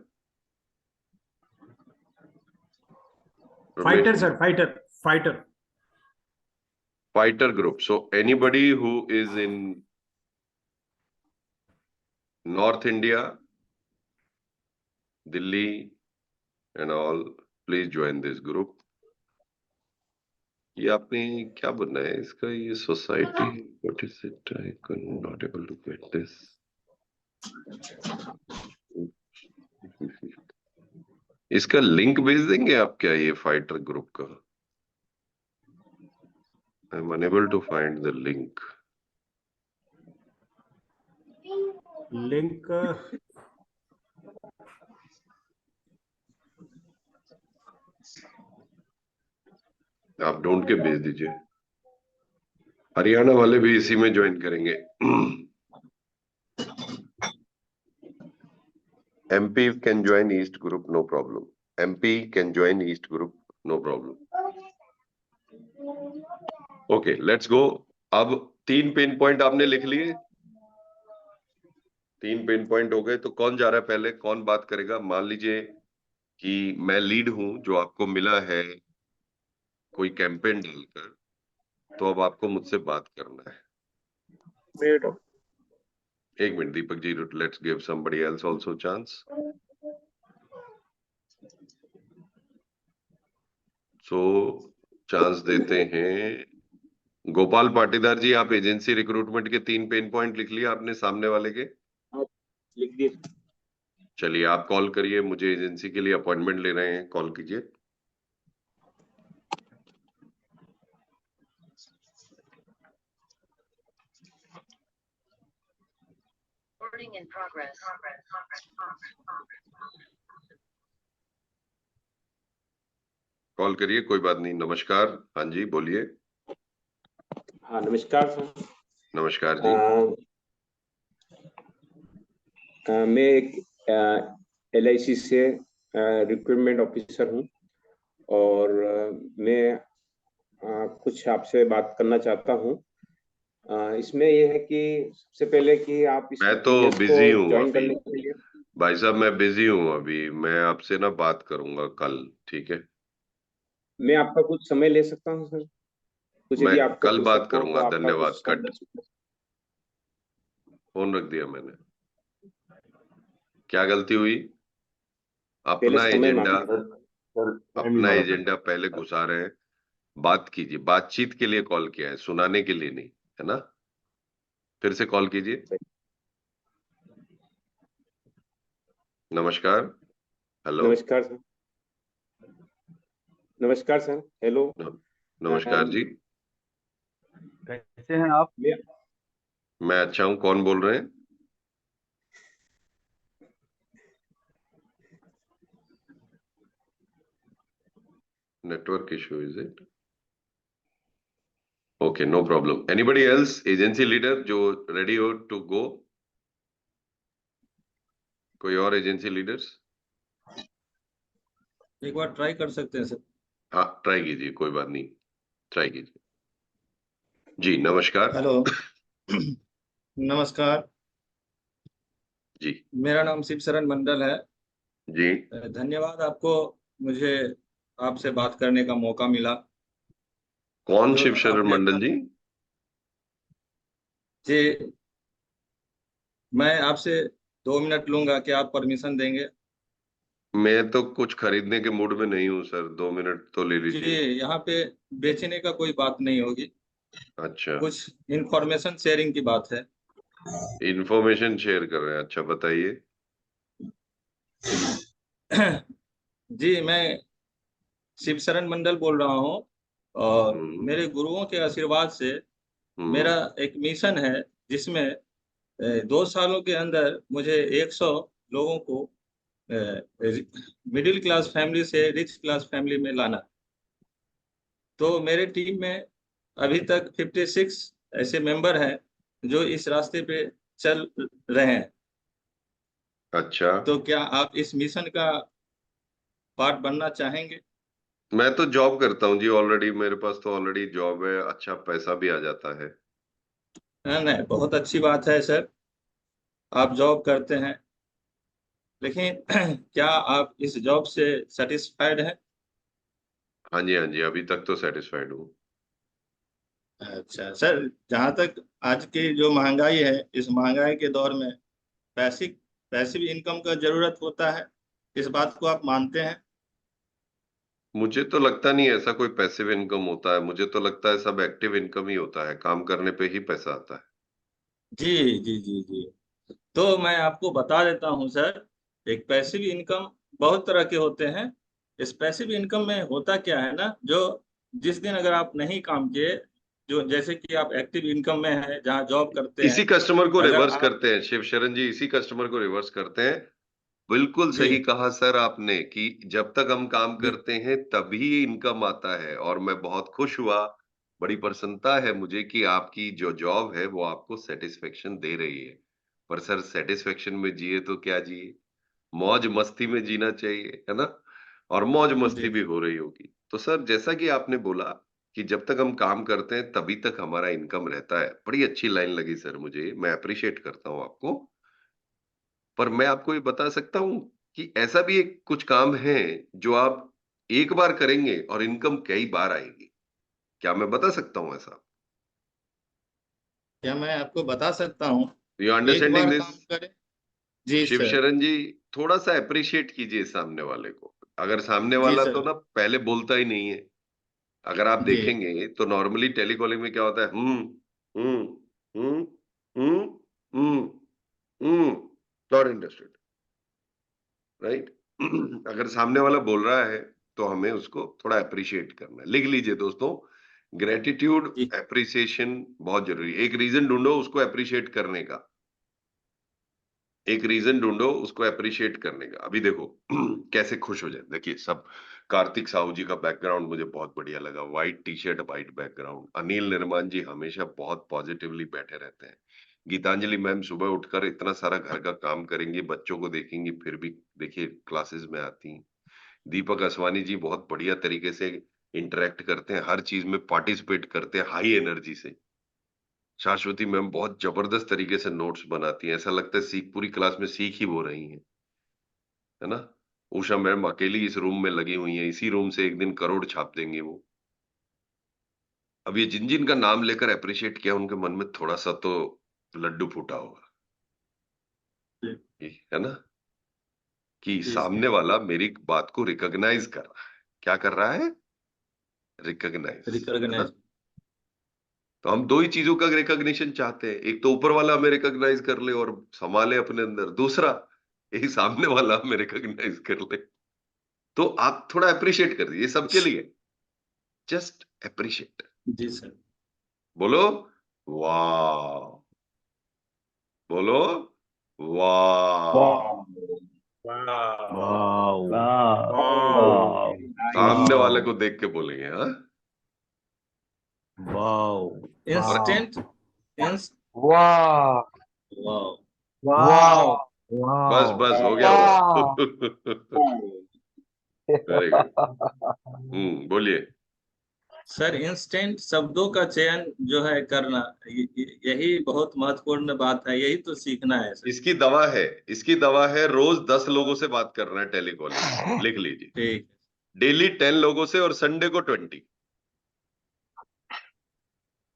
Fighter sir, fighter group. So anybody who is in North India, Delhi and all, please join this group. ये आपने क्या बनना है इसका? ये society, what is it? I could not able to get this. इसका लिंक भेज देंगे आप क्या ये फाइटर ग्रुप का? I am unable to find the link. Link आप ढूंढ के भेज दीजिए। हरियाणा वाले भी इसी में ज्वाइन करेंगे। MP can join East group, no problem. MP can join East group, no problem. Okay, let's go. अब 3 पेन पॉइंट आपने लिख लिए? 3 पेन पॉइंट हो गए, तो कौन जा रहा है पहले, कौन बात करेगा? मान लीजिए कि मैं लीड हूं जो आपको मिला है कोई कैंपेन डालकर, तो अब आपको मुझसे बात करना है। एक minute Deepak ji, let's give somebody else also chance. So chance देते हैं गोपाल पाटीदार जी। आप एजेंसी रिक्रूटमेंट के 3 पेन पॉइंट लिख लिया आपने सामने वाले के? लिख दिए। चलिए आप कॉल करिए, मुझे एजेंसी के लिए अपॉइंटमेंट ले रहे हैं, कॉल कीजिए। कॉल करिए, कोई बात नहीं। नमस्कार, हाँ जी बोलिए। हाँ नमस्कार सर। नमस्कार जी। मैं एक LIC से रिक्रूटमेंट ऑफिसर हूँ और मैं कुछ आपसे बात करना चाहता हूँ। इसमें ये है कि सबसे पहले कि आप इस मैं तो बिजनेस को बिजी हूँ ज्वाइन अभी करने के लिए। भाई साहब, मैं बिजी हूँ अभी। मैं आपसे ना बात करूंगा कल, ठीक है? मैं आपका कुछ समय ले सकता हूँ सर? कुछ मैं यदि आपको कल फुर्सत बात हो करूंगा। तो आपका धन्यवाद। कुछ कट। समय। फोन रख दिया मैंने। क्या गलती हुई? पहले अपना समय एजेंडा, मांगा पहले घुसा रहे हैं। बात कीजिए, बातचीत के लिए कॉल किया है, सुनाने के लिए नहीं, है ना? फिर से कॉल कीजिए। नमस्कार। हेलो। नमस्कार सर। नमस्कार सर। हेलो। नमस्कार जी। कैसे हैं आप? मैं अच्छा हूँ। कौन बोल रहे हैं? Network issue is it? Okay, no problem. Anybody else? Agency leader जो रेडी हो टू गो? कोई और एजेंसी लीडर्स? एक बार ट्राई कर सकते हैं सर। हाँ, ट्राई कीजिए, कोई बात नहीं, ट्राई कीजिए। जी नमस्कार। हेलो। नमस्कार जी। मेरा नाम शिव शरण मंडल है जी। धन्यवाद आपको, मुझे आपसे बात करने का मौका मिला। कौन जो शिव शरण आपने मंडल जी? जी, मैं आपसे 2 मिनट लूंगा, क्या आप परमिशन देंगे? मैं तो कुछ खरीदने के मूड में नहीं हूँ सर, 2 मिनट तो ले जी, लीजिए। यहाँ पे बेचने का कोई बात नहीं होगी, अच्छा, कुछ इंफॉर्मेशन शेयरिंग की बात है। इंफॉर्मेशन शेयर कर रहे हैं? अच्छा, बताइए। जी, मैं शिव शरण मंडल बोल रहा हूँ और हम्म। मेरे गुरुओं के आशीर्वाद से मेरा एक मिशन है, जिसमें 2 सालों के अंदर मुझे 100 लोगों को मिडिल क्लास फैमिली से रिच क्लास फैमिली में लाना। तो मेरे टीम में अभी तक 56 ऐसे मेंबर हैं जो इस रास्ते पे चल रहे हैं। अच्छा, तो क्या आप इस मिशन का पार्ट बनना चाहेंगे? मैं तो जॉब करता हूँ जी ऑलरेडी। मेरे पास तो ऑलरेडी जॉब है, अच्छा पैसा भी आ जाता है। नहीं नहीं, बहुत अच्छी बात है सर, आप जॉब करते हैं, लेकिन क्या आप इस जॉब से सेटिस्फाइड हैं? हाँ जी, हाँ जी, अभी तक तो सेटिस्फाइड हूँ। अच्छा सर, जहाँ तक आज की जो महंगाई है, इस महंगाई के दौर में पैसिव पैसिव इनकम का जरूरत होता है, इस बात को आप मानते हैं? मुझे तो लगता नहीं ऐसा कोई पैसिव इनकम होता है। मुझे तो लगता है सब एक्टिव इनकम ही होता है, काम करने पे ही पैसा आता है। जी जी जी जी। तो मैं आपको बता देता हूँ सर, एक पैसिव इनकम बहुत तरह के होते हैं। इस पैसिव इनकम में होता क्या है ना, जो जिस दिन अगर आप नहीं काम किए, जो जैसे कि आप एक्टिव इनकम में है जहाँ जॉब करते इसी हैं, कस्टमर को अगर रिवर्स आप करते हैं शिव शरण जी, इसी कस्टमर को रिवर्स करते हैं। बिल्कुल जी सही कहा सर आपने कि जब तक हम काम जी करते हैं तभी इनकम आता है। और मैं बहुत खुश हुआ, बड़ी प्रसन्नता है मुझे कि आपकी जो जॉब है वो आपको सेटिस्फेक्शन दे रही है। पर सर, सेटिस्फेक्शन में जिए तो क्या जिए, मौज मस्ती में जीना चाहिए, है ना? और मौज मस्ती जी भी हो रही होगी। तो सर, जैसा कि आपने बोला कि जब तक हम काम करते हैं तभी तक हमारा इनकम रहता है, बड़ी अच्छी लाइन लगी सर मुझे, मैं अप्रिशिएट करता हूँ आपको। पर मैं आपको ये बता सकता हूँ कि ऐसा भी एक कुछ काम है जो आप एक बार करेंगे और इनकम कई बार आएगी। क्या मैं बता सकता हूँ ऐसा? क्या मैं आपको बता सकता हूँ? यू एक अंडरस्टैंडिंग बार दिस? काम करें। जी शिव सर। शरण जी, थोड़ा सा अप्रिशिएट कीजिए सामने वाले को। अगर सामने जी वाला तो सर। ना पहले बोलता ही नहीं है। अगर आप जी देखेंगे तो नॉर्मली टेलीकॉलिंग में क्या होता है, हम्म, हम्म, हम्म, हम्म, हम्म, नॉट इंटरेस्टेड, राइट? अगर सामने वाला बोल रहा है तो हमें उसको थोड़ा अप्रिशिएट करना है। लिख लीजिए दोस्तों, ग्रेटिट्यूड, जी एप्रिसिएशन बहुत जरूरी है। एक रीजन ढूंढो उसको अप्रिशिएट करने का। एक रीजन ढूंढो उसको अप्रिशिएट करने का। अभी देखो कैसे खुश हो जाए। देखिए सब, कार्तिक साहू जी का बैकग्राउंड मुझे बहुत बढ़िया लगा, white T shirt white background. Anil निर्माण जी हमेशा बहुत पॉजिटिवली बैठे रहते हैं। गीतांजलि मैम सुबह उठकर इतना सारा घर का काम करेंगी, बच्चों को देखेंगी, फिर भी देखिए क्लासेस में आती हैं। दीपक असवानी जी बहुत बढ़िया तरीके से इंटरेक्ट करते हैं, हर चीज में पार्टिसिपेट करते हैं हाई एनर्जी से। शाश्वती मैम बहुत जबरदस्त तरीके से नोट्स बनाती हैं, ऐसा लगता है सीख पूरी क्लास में सीख ही वो रही हैं, है ना। उषा मैम अकेली इस रूम में लगी हुई हैं, इसी रूम से एक दिन करोड़ छाप देंगे वो। अब ये जिन जिन का नाम लेकर अप्रिशिएट किया, उनके मन में थोड़ा सा तो लड्डू फूटा होगा, है ना, कि सामने वाला मेरी बात को रिकॉग्नाइज कर रहा है। क्या कर रहा है? रिकॉग्नाइज। तो हम दो ही चीजों का रिकॉग्निशन चाहते हैं, एक तो ऊपर वाला हमें रिकॉग्नाइज कर ले और संभाले अपने अंदर, दूसरा यही सामने वाला हमें रिकॉग्नाइज कर ले। तो आप थोड़ा अप्रिशिएट कर दीजिए सबके लिए, जस्ट अप्रिशिएट। जी सर। बोलो वाह, बोलो वाह। सामने वाले को देख के बोलेंगे, हाँ इंस्टेंट वाह वाह। वाह बस बस हो गया वो। Very good. बोलिए सर, इंस्टेंट शब्दों का चयन जो है करना, यही बहुत महत्वपूर्ण बात है, यही तो सीखना है सर। इसकी दवा है, इसकी दवा है रोज 10 लोगों से बात करना है टेलीकॉलिंग। लिख लीजिए, ठीक। डेली 10 लोगों से और संडे को 20।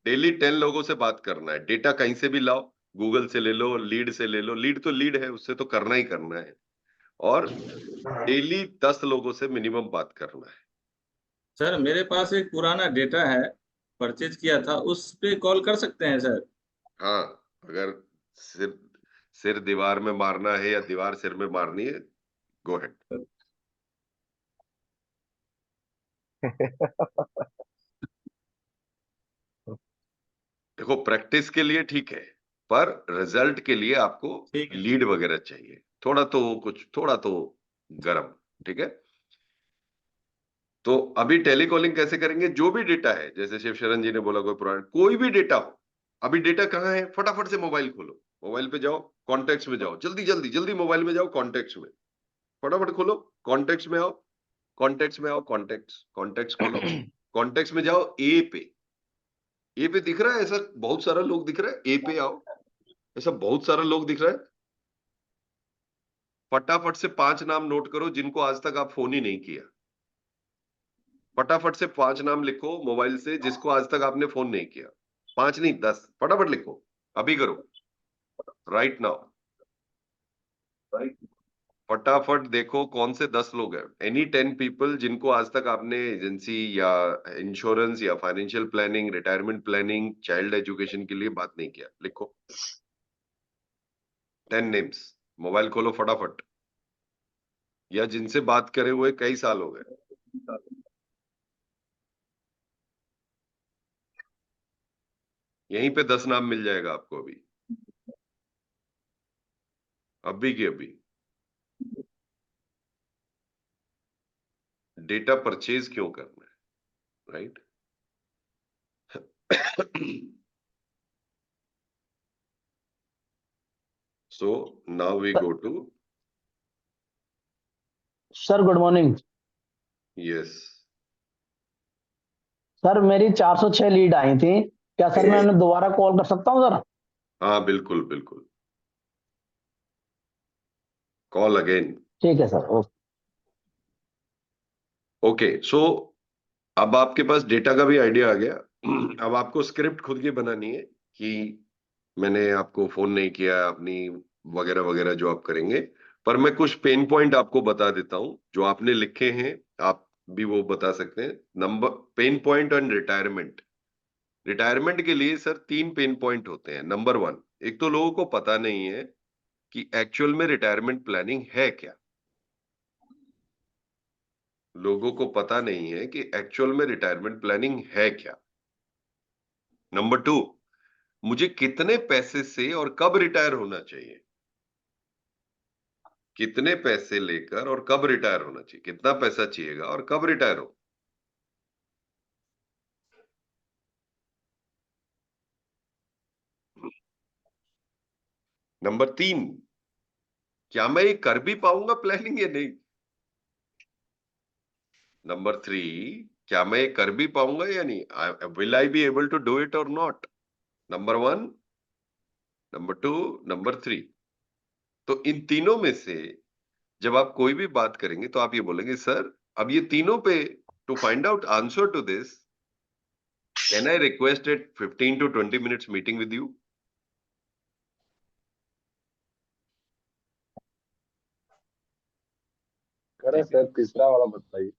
डेली 10 लोगों से बात करना है। डेटा कहीं से भी लाओ, गूगल से ले लो, लीड से ले लो, लीड तो लीड है, उससे तो करना ही करना है। और डेली 10 लोगों से मिनिमम बात करना है। सर मेरे पास एक पुराना डेटा है, परचेज किया था, उस पे कॉल कर सकते हैं सर? हाँ, अगर सिर दीवार में मारना है या दीवार सिर में मारनी है, गो अहेड। देखो प्रैक्टिस के लिए ठीक है, पर रिजल्ट के लिए आपको लीड वगैरह चाहिए, थोड़ा तो गरम, ठीक है। तो अभी टेलीकॉलिंग कैसे करेंगे? जो भी डेटा है, जैसे शिव शरण जी ने बोला कोई पुराना कोई भी डेटा हो, अभी डेटा कहाँ है? फटाफट से मोबाइल खोलो, मोबाइल पे जाओ, कॉन्टेक्ट्स में जाओ, जल्दी जल्दी जल्दी मोबाइल में जाओ, कॉन्टेक्ट्स में फटाफट खोलो, कॉन्टेक्ट्स में आओ, कॉन्टेक्ट्स में आओ, कॉन्टेक्ट्स खोलो, कॉन्टेक्ट्स में जाओ, ए पे दिख रहा है, ऐसा बहुत सारा लोग दिख रहा है, ए पे आओ, ऐसा बहुत सारा लोग दिख रहा है। फटाफट से 5 नाम नोट करो जिनको आज तक आप फोन ही नहीं किया। फटाफट से 5 नाम लिखो मोबाइल से जिसको आज तक आपने फोन नहीं किया। 5 नहीं 10, फटाफट लिखो, अभी करो, राइट नाउ। फटाफट देखो कौन से 10 लोग हैं, एनी 10 पीपल जिनको आज तक आपने एजेंसी या इंश्योरेंस या financial planning, retirement planning, child education के लिए बात नहीं किया। लिखो 10 नेम्स, मोबाइल खोलो फटाफट, या जिनसे बात करे हुए कई साल हो गए। यहीं पे 10 नाम मिल जाएगा आपको अभी की अभी। डेटा परचेज क्यों करना है, right? So now we go to sir good morning. yes, sir मेरी 406 लीड आई थी, क्या सर मैं उन्हें दोबारा कॉल कर सकता हूँ सर? हाँ बिल्कुल बिल्कुल, कॉल अगेन। ठीक है सर। ओके, सो अब आपके पास डेटा का भी आइडिया आ गया। अब आपको स्क्रिप्ट खुद की बनानी है कि मैंने आपको फोन नहीं किया, अपनी वगैरह वगैरह जो आप करेंगे। पर मैं कुछ पेन पॉइंट आपको बता देता हूं जो आपने लिखे हैं, आप भी वो बता सकते हैं। Number pain point on retirement. Retirement के लिए सर 3 पेन पॉइंट होते हैं। नंबर 1, एक तो लोगों को पता नहीं है कि एक्चुअल में रिटायरमेंट प्लानिंग है क्या। लोगों को पता नहीं है कि एक्चुअल में रिटायरमेंट प्लानिंग है क्या। नंबर 2, मुझे कितने पैसे से और कब रिटायर होना चाहिए। कितने पैसे लेकर और कब रिटायर होना चाहिए, कितना पैसा चाहिएगा और कब रिटायर हो। नंबर 3, क्या मैं ये कर भी पाऊंगा प्लानिंग या नहीं। नंबर 3, क्या मैं ये कर भी पाऊंगा या नहीं, will I be able to do it और नॉट। Number 1, number 2, number 3। तो इन तीनों में से जब आप कोई भी बात करेंगे तो आप ये बोलेंगे, सर अब ये तीनों पे to find out answer to this, can I request it 15 to 20 minutes meeting with you. करे सर तीसरा वाला बताइए।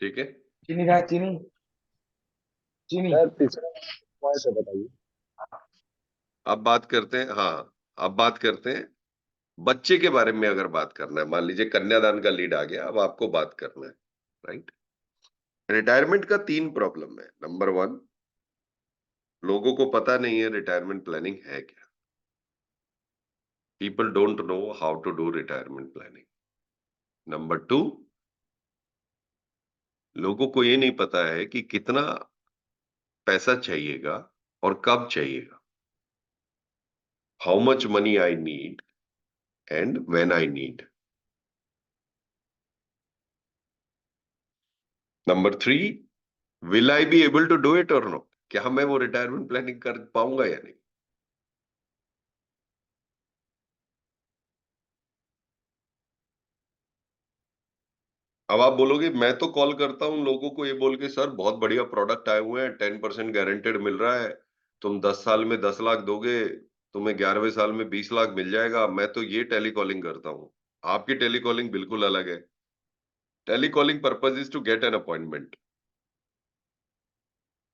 ठीक है, चीनी का चीनी चीनी सर तीसरा पॉइंट से बताइए। अब बात करते हैं, हाँ अब बात करते हैं बच्चे के बारे में। अगर बात करना है, मान लीजिए कन्यादान का लीड आ गया, अब आपको बात करना है, राइट। रिटायरमेंट का 3 प्रॉब्लम है। नंबर 1, लोगों को पता नहीं है रिटायरमेंट प्लानिंग है क्या। People don't know how to do retirement planning. Number 2, लोगों को ये नहीं पता है कि कितना पैसा चाहिएगा और कब चाहिएगा। How much money I need and when I need. Number 3, will I be able to do it और नॉट, क्या मैं वो रिटायरमेंट प्लानिंग कर पाऊंगा या नहीं। अब आप बोलोगे मैं तो कॉल करता हूं लोगों को ये बोल के, सर बहुत बढ़िया प्रोडक्ट आए हुए हैं, 10% गारंटेड मिल रहा है, तुम 10 साल में 10 लाख दोगे, तुम्हें 11वें साल में 20 लाख मिल जाएगा। मैं तो ये टेलीकॉलिंग करता हूं। आपकी टेलीकॉलिंग बिल्कुल अलग है। Telecalling purpose is to get an appointment.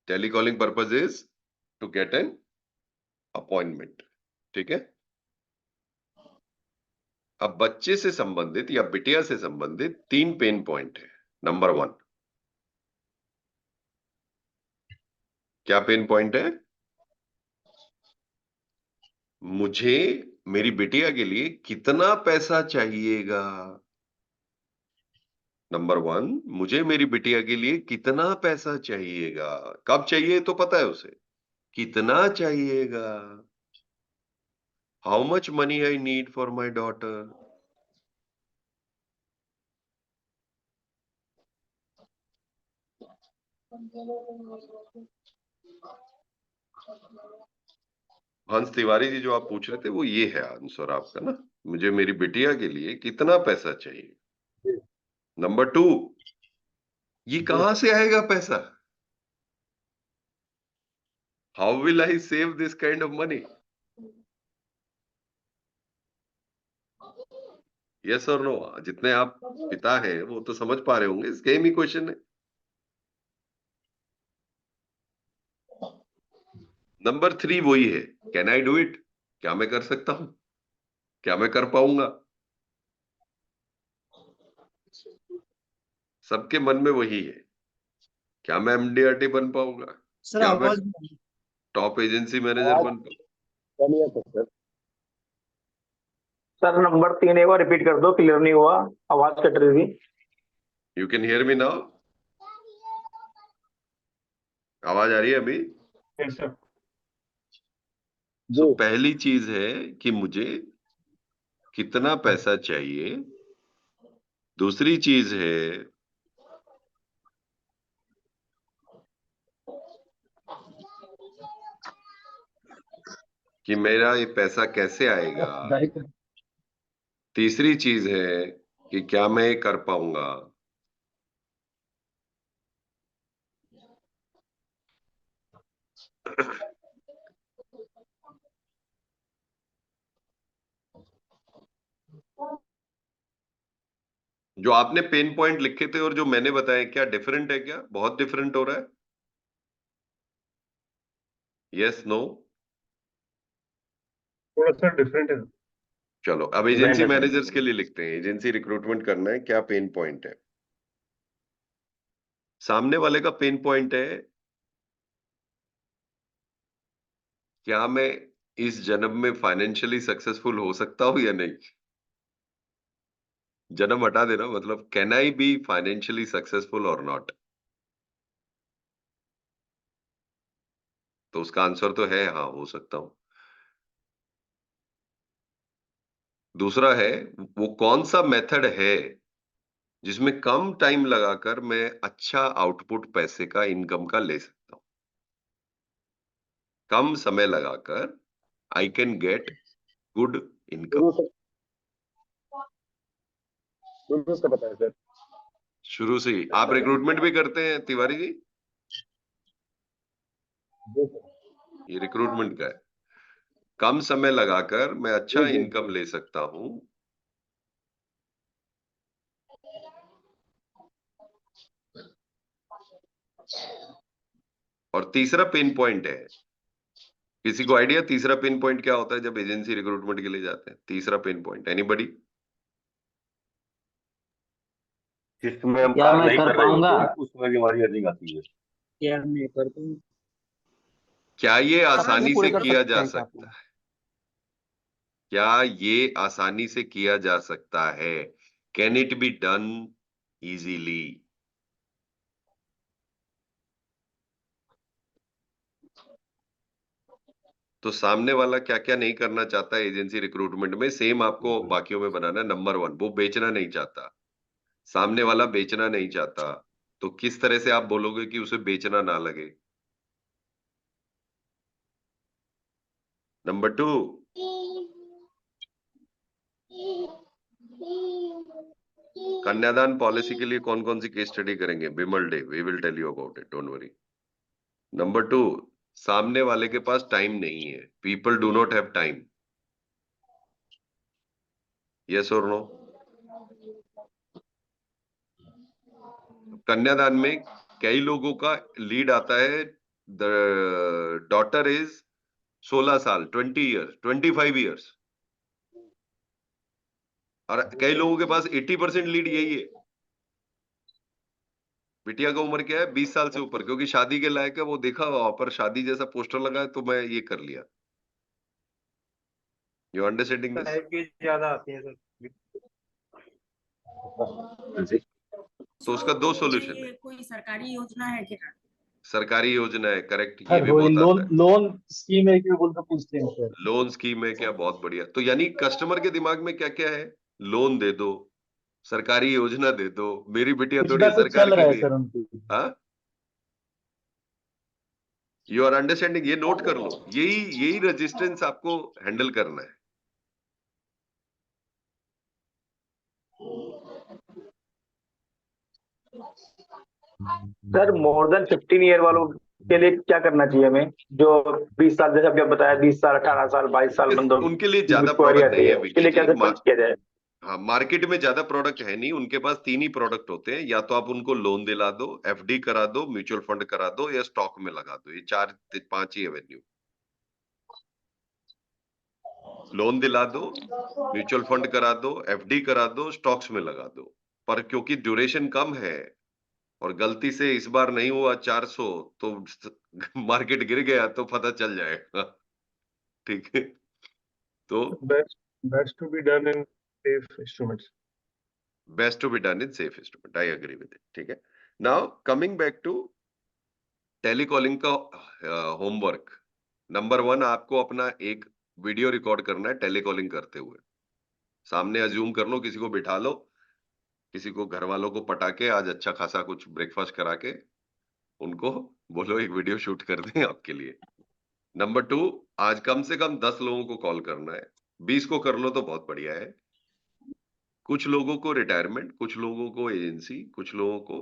Telecalling purpose is to get an appointment, ठीक है। अब बच्चे से संबंधित या बिटिया से संबंधित 3 पेन पॉइंट है। नंबर 1, क्या पेन पॉइंट है। मुझे मेरी बिटिया के लिए कितना पैसा चाहिएगा। नंबर 1, मुझे मेरी बिटिया के लिए कितना पैसा चाहिएगा। कब चाहिए तो पता है उसे, कितना चाहिएगा। How much money I need for my daughter. हंस तिवारी जी जो आप पूछ रहे थे वो ये है आंसर आपका ना, मुझे मेरी बिटिया के लिए कितना पैसा चाहिए। नंबर 2, ये कहां से आएगा पैसा। How will I save this kind of money. Yes और नो, जितने आप पिता हैं वो तो समझ पा रहे होंगे, सेम ही क्वेश्चन है। नंबर 3 वही है, कैन आई डू इट, क्या मैं कर सकता हूं, क्या मैं कर पाऊंगा। सबके मन में वही है, क्या मैं एमडीआरटी बन पाऊंगा, सर क्या मैं आवाज टॉप एजेंसी मैनेजर बन पाऊंगा। सर नंबर 3 एक बार रिपीट कर दो, क्लियर नहीं हुआ, आवाज कट रही थी। You can hear me now, आवाज आ रही है अभी। तो पहली चीज है कि मुझे कितना पैसा चाहिए। दूसरी चीज है कि मेरा ये पैसा कैसे आएगा। तीसरी चीज है कि क्या मैं ये कर पाऊंगा। जो आपने पेन पॉइंट लिखे थे और जो मैंने बताया, क्या डिफरेंट है, क्या बहुत डिफरेंट हो रहा है। यस नो, थोड़ा सा डिफरेंट है। चलो अब एजेंसी मैनेजर्स के लिए लिखते हैं, एजेंसी रिक्रूटमेंट करना है, क्या पेन पॉइंट है। सामने वाले का पेन पॉइंट है क्या मैं इस जन्म में फाइनेंशियली सक्सेसफुल हो सकता हूं या नहीं? जन्म हटा देना, मतलब can I be financially successful और नॉट? तो उसका आंसर तो है हाँ, हो सकता हूं। दूसरा है, वो कौन सा मेथड है जिसमें कम टाइम लगाकर मैं अच्छा आउटपुट पैसे का, इनकम का ले सकता हूं? कम समय लगाकर I can get good income. शुरू से बताया सर। शुरू से ही आप रिक्रूटमेंट भी करते हैं तिवारी जी? ये रिक्रूटमेंट का है, कम समय लगाकर मैं अच्छा इनकम ले सकता हूं। और तीसरा पिन पॉइंट है, किसी को आइडिया तीसरा पिन पॉइंट क्या होता है जब एजेंसी रिक्रूटमेंट के लिए जाते हैं? तीसरा पिन पॉइंट एनीबडी? जिसमें हम क्या काम मैं नहीं कर कर रहे पाऊंगा? होते हैं उसमें भी हमारी अर्निंग आती है। क्या मैं कर दूं? क्या ये सपने आसानी पूरे से कर किया सकते जा हैं क्या आप सकता लोग? है? क्या ये आसानी से किया जा सकता है? Can it be done easily? तो सामने वाला क्या क्या नहीं करना चाहता है एजेंसी रिक्रूटमेंट में, सेम आपको बाकियों में बनाना है। नंबर 1, वो बेचना नहीं चाहता। सामने वाला बेचना नहीं चाहता, तो किस तरह से आप बोलोगे कि उसे बेचना ना लगे? नंबर 2, कन्यादान पॉलिसी के लिए कौन कौन सी केस स्टडी करेंगे? Bimal Dey, we will tell you about it, don't worry. Number 2, सामने वाले के पास टाइम नहीं है, people do not have time. Yes और नो? कन्यादान में कई लोगों का लीड आता है, द डॉटर इज 16 साल, 20 ईयर्स, 25 ईयर्स, और कई लोगों के पास 80% लीड यही है। बिटिया का उम्र क्या है? 20 साल से ऊपर, क्योंकि शादी के लायक है, वो देखा वहां पर शादी जैसा पोस्टर लगा है तो मैं ये कर लिया। You understanding this? ज्यादा आती है सर। तो उसका 2 सॉल्यूशन है। कोई सरकारी योजना है क्या? सरकारी योजना है, करेक्ट, ये सर भी वो बहुत आता लोन है। लोन स्कीम है कि बोल के पूछते हैं सर। लोन स्कीम है क्या? बहुत बढ़िया। तो यानी कस्टमर के दिमाग में क्या क्या है? लोन दे दो, सरकारी योजना दे दो, मेरी बिटिया कुछ ना थोड़ी कुछ सरकार चल की रहा है भी है। सर उनकी। हाँ, यू आर अंडरस्टैंडिंग? ये नोट कर लो, यही यही रेजिस्टेंस आपको हैंडल करना है। सर मोर देन 15 ईयर वालों के लिए क्या करना चाहिए हमें? जो 20 साल, जैसे अभी आप बताया 20 साल, 18 साल, 22 साल बंदों उनके लिए की ज्यादा क्वारी प्रोडक्ट आती नहीं है, है उसके विक्की लिए जी। कैसे पंच किया जाए? हाँ, मार्केट में ज्यादा प्रोडक्ट है नहीं, उनके पास 3 ही प्रोडक्ट होते हैं। या तो आप उनको लोन दिला दो, एफडी करा दो, म्यूचुअल फंड करा दो, या स्टॉक में लगा दो। ये 4-5 ही एवेन्यू। लोन दिला दो, म्यूचुअल फंड करा दो, एफडी करा दो, स्टॉक्स में लगा दो। पर क्योंकि ड्यूरेशन कम है और गलती से इस बार नहीं हुआ 400, तो मार्केट गिर गया तो पता चल जाएगा। ठीक है, तो Best to be done in safe instruments. Best to be done in safe instrument, I agree with it. ठीक है, now coming back to telecalling का होमवर्क। नंबर 1, आपको अपना एक वीडियो रिकॉर्ड करना है टेलीकॉलिंग करते हुए। सामने अज्यूम कर लो, किसी को बिठा लो, किसी को, घर वालों को पटा के आज अच्छा खासा कुछ ब्रेकफास्ट करा के उनको बोलो एक वीडियो शूट कर दें आपके लिए। नंबर 2, आज कम से कम 10 लोगों को कॉल करना है। 20 को कर लो तो बहुत बढ़िया है। कुछ लोगों को रिटायरमेंट, कुछ लोगों को एजेंसी, कुछ लोगों को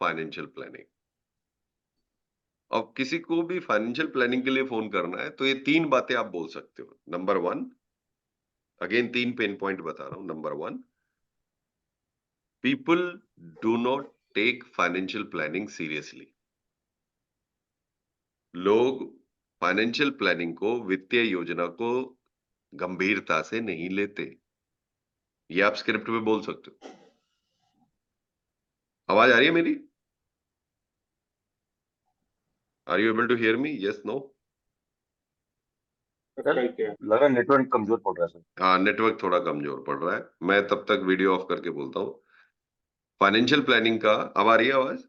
फाइनेंशियल प्लानिंग। और किसी को भी फाइनेंशियल प्लानिंग के लिए फोन करना है तो ये 3 बातें आप बोल सकते हो। नंबर 1, अगेन 3 पेन पॉइंट बता रहा हूं। Number 1, people do not take financial planning seriously. लोग फाइनेंशियल प्लानिंग को, वित्तीय योजना को गंभीरता से नहीं लेते। ये आप स्क्रिप्ट में बोल सकते हो। आवाज आ रही है मेरी? Are you able to hear me? Yes, no? लग रहा है नेटवर्क कमजोर पड़ रहा है सर। हाँ, नेटवर्क थोड़ा कमजोर पड़ रहा है। मैं तब तक वीडियो ऑफ करके बोलता हूँ। फाइनेंशियल प्लानिंग का अब आ रही है आवाज?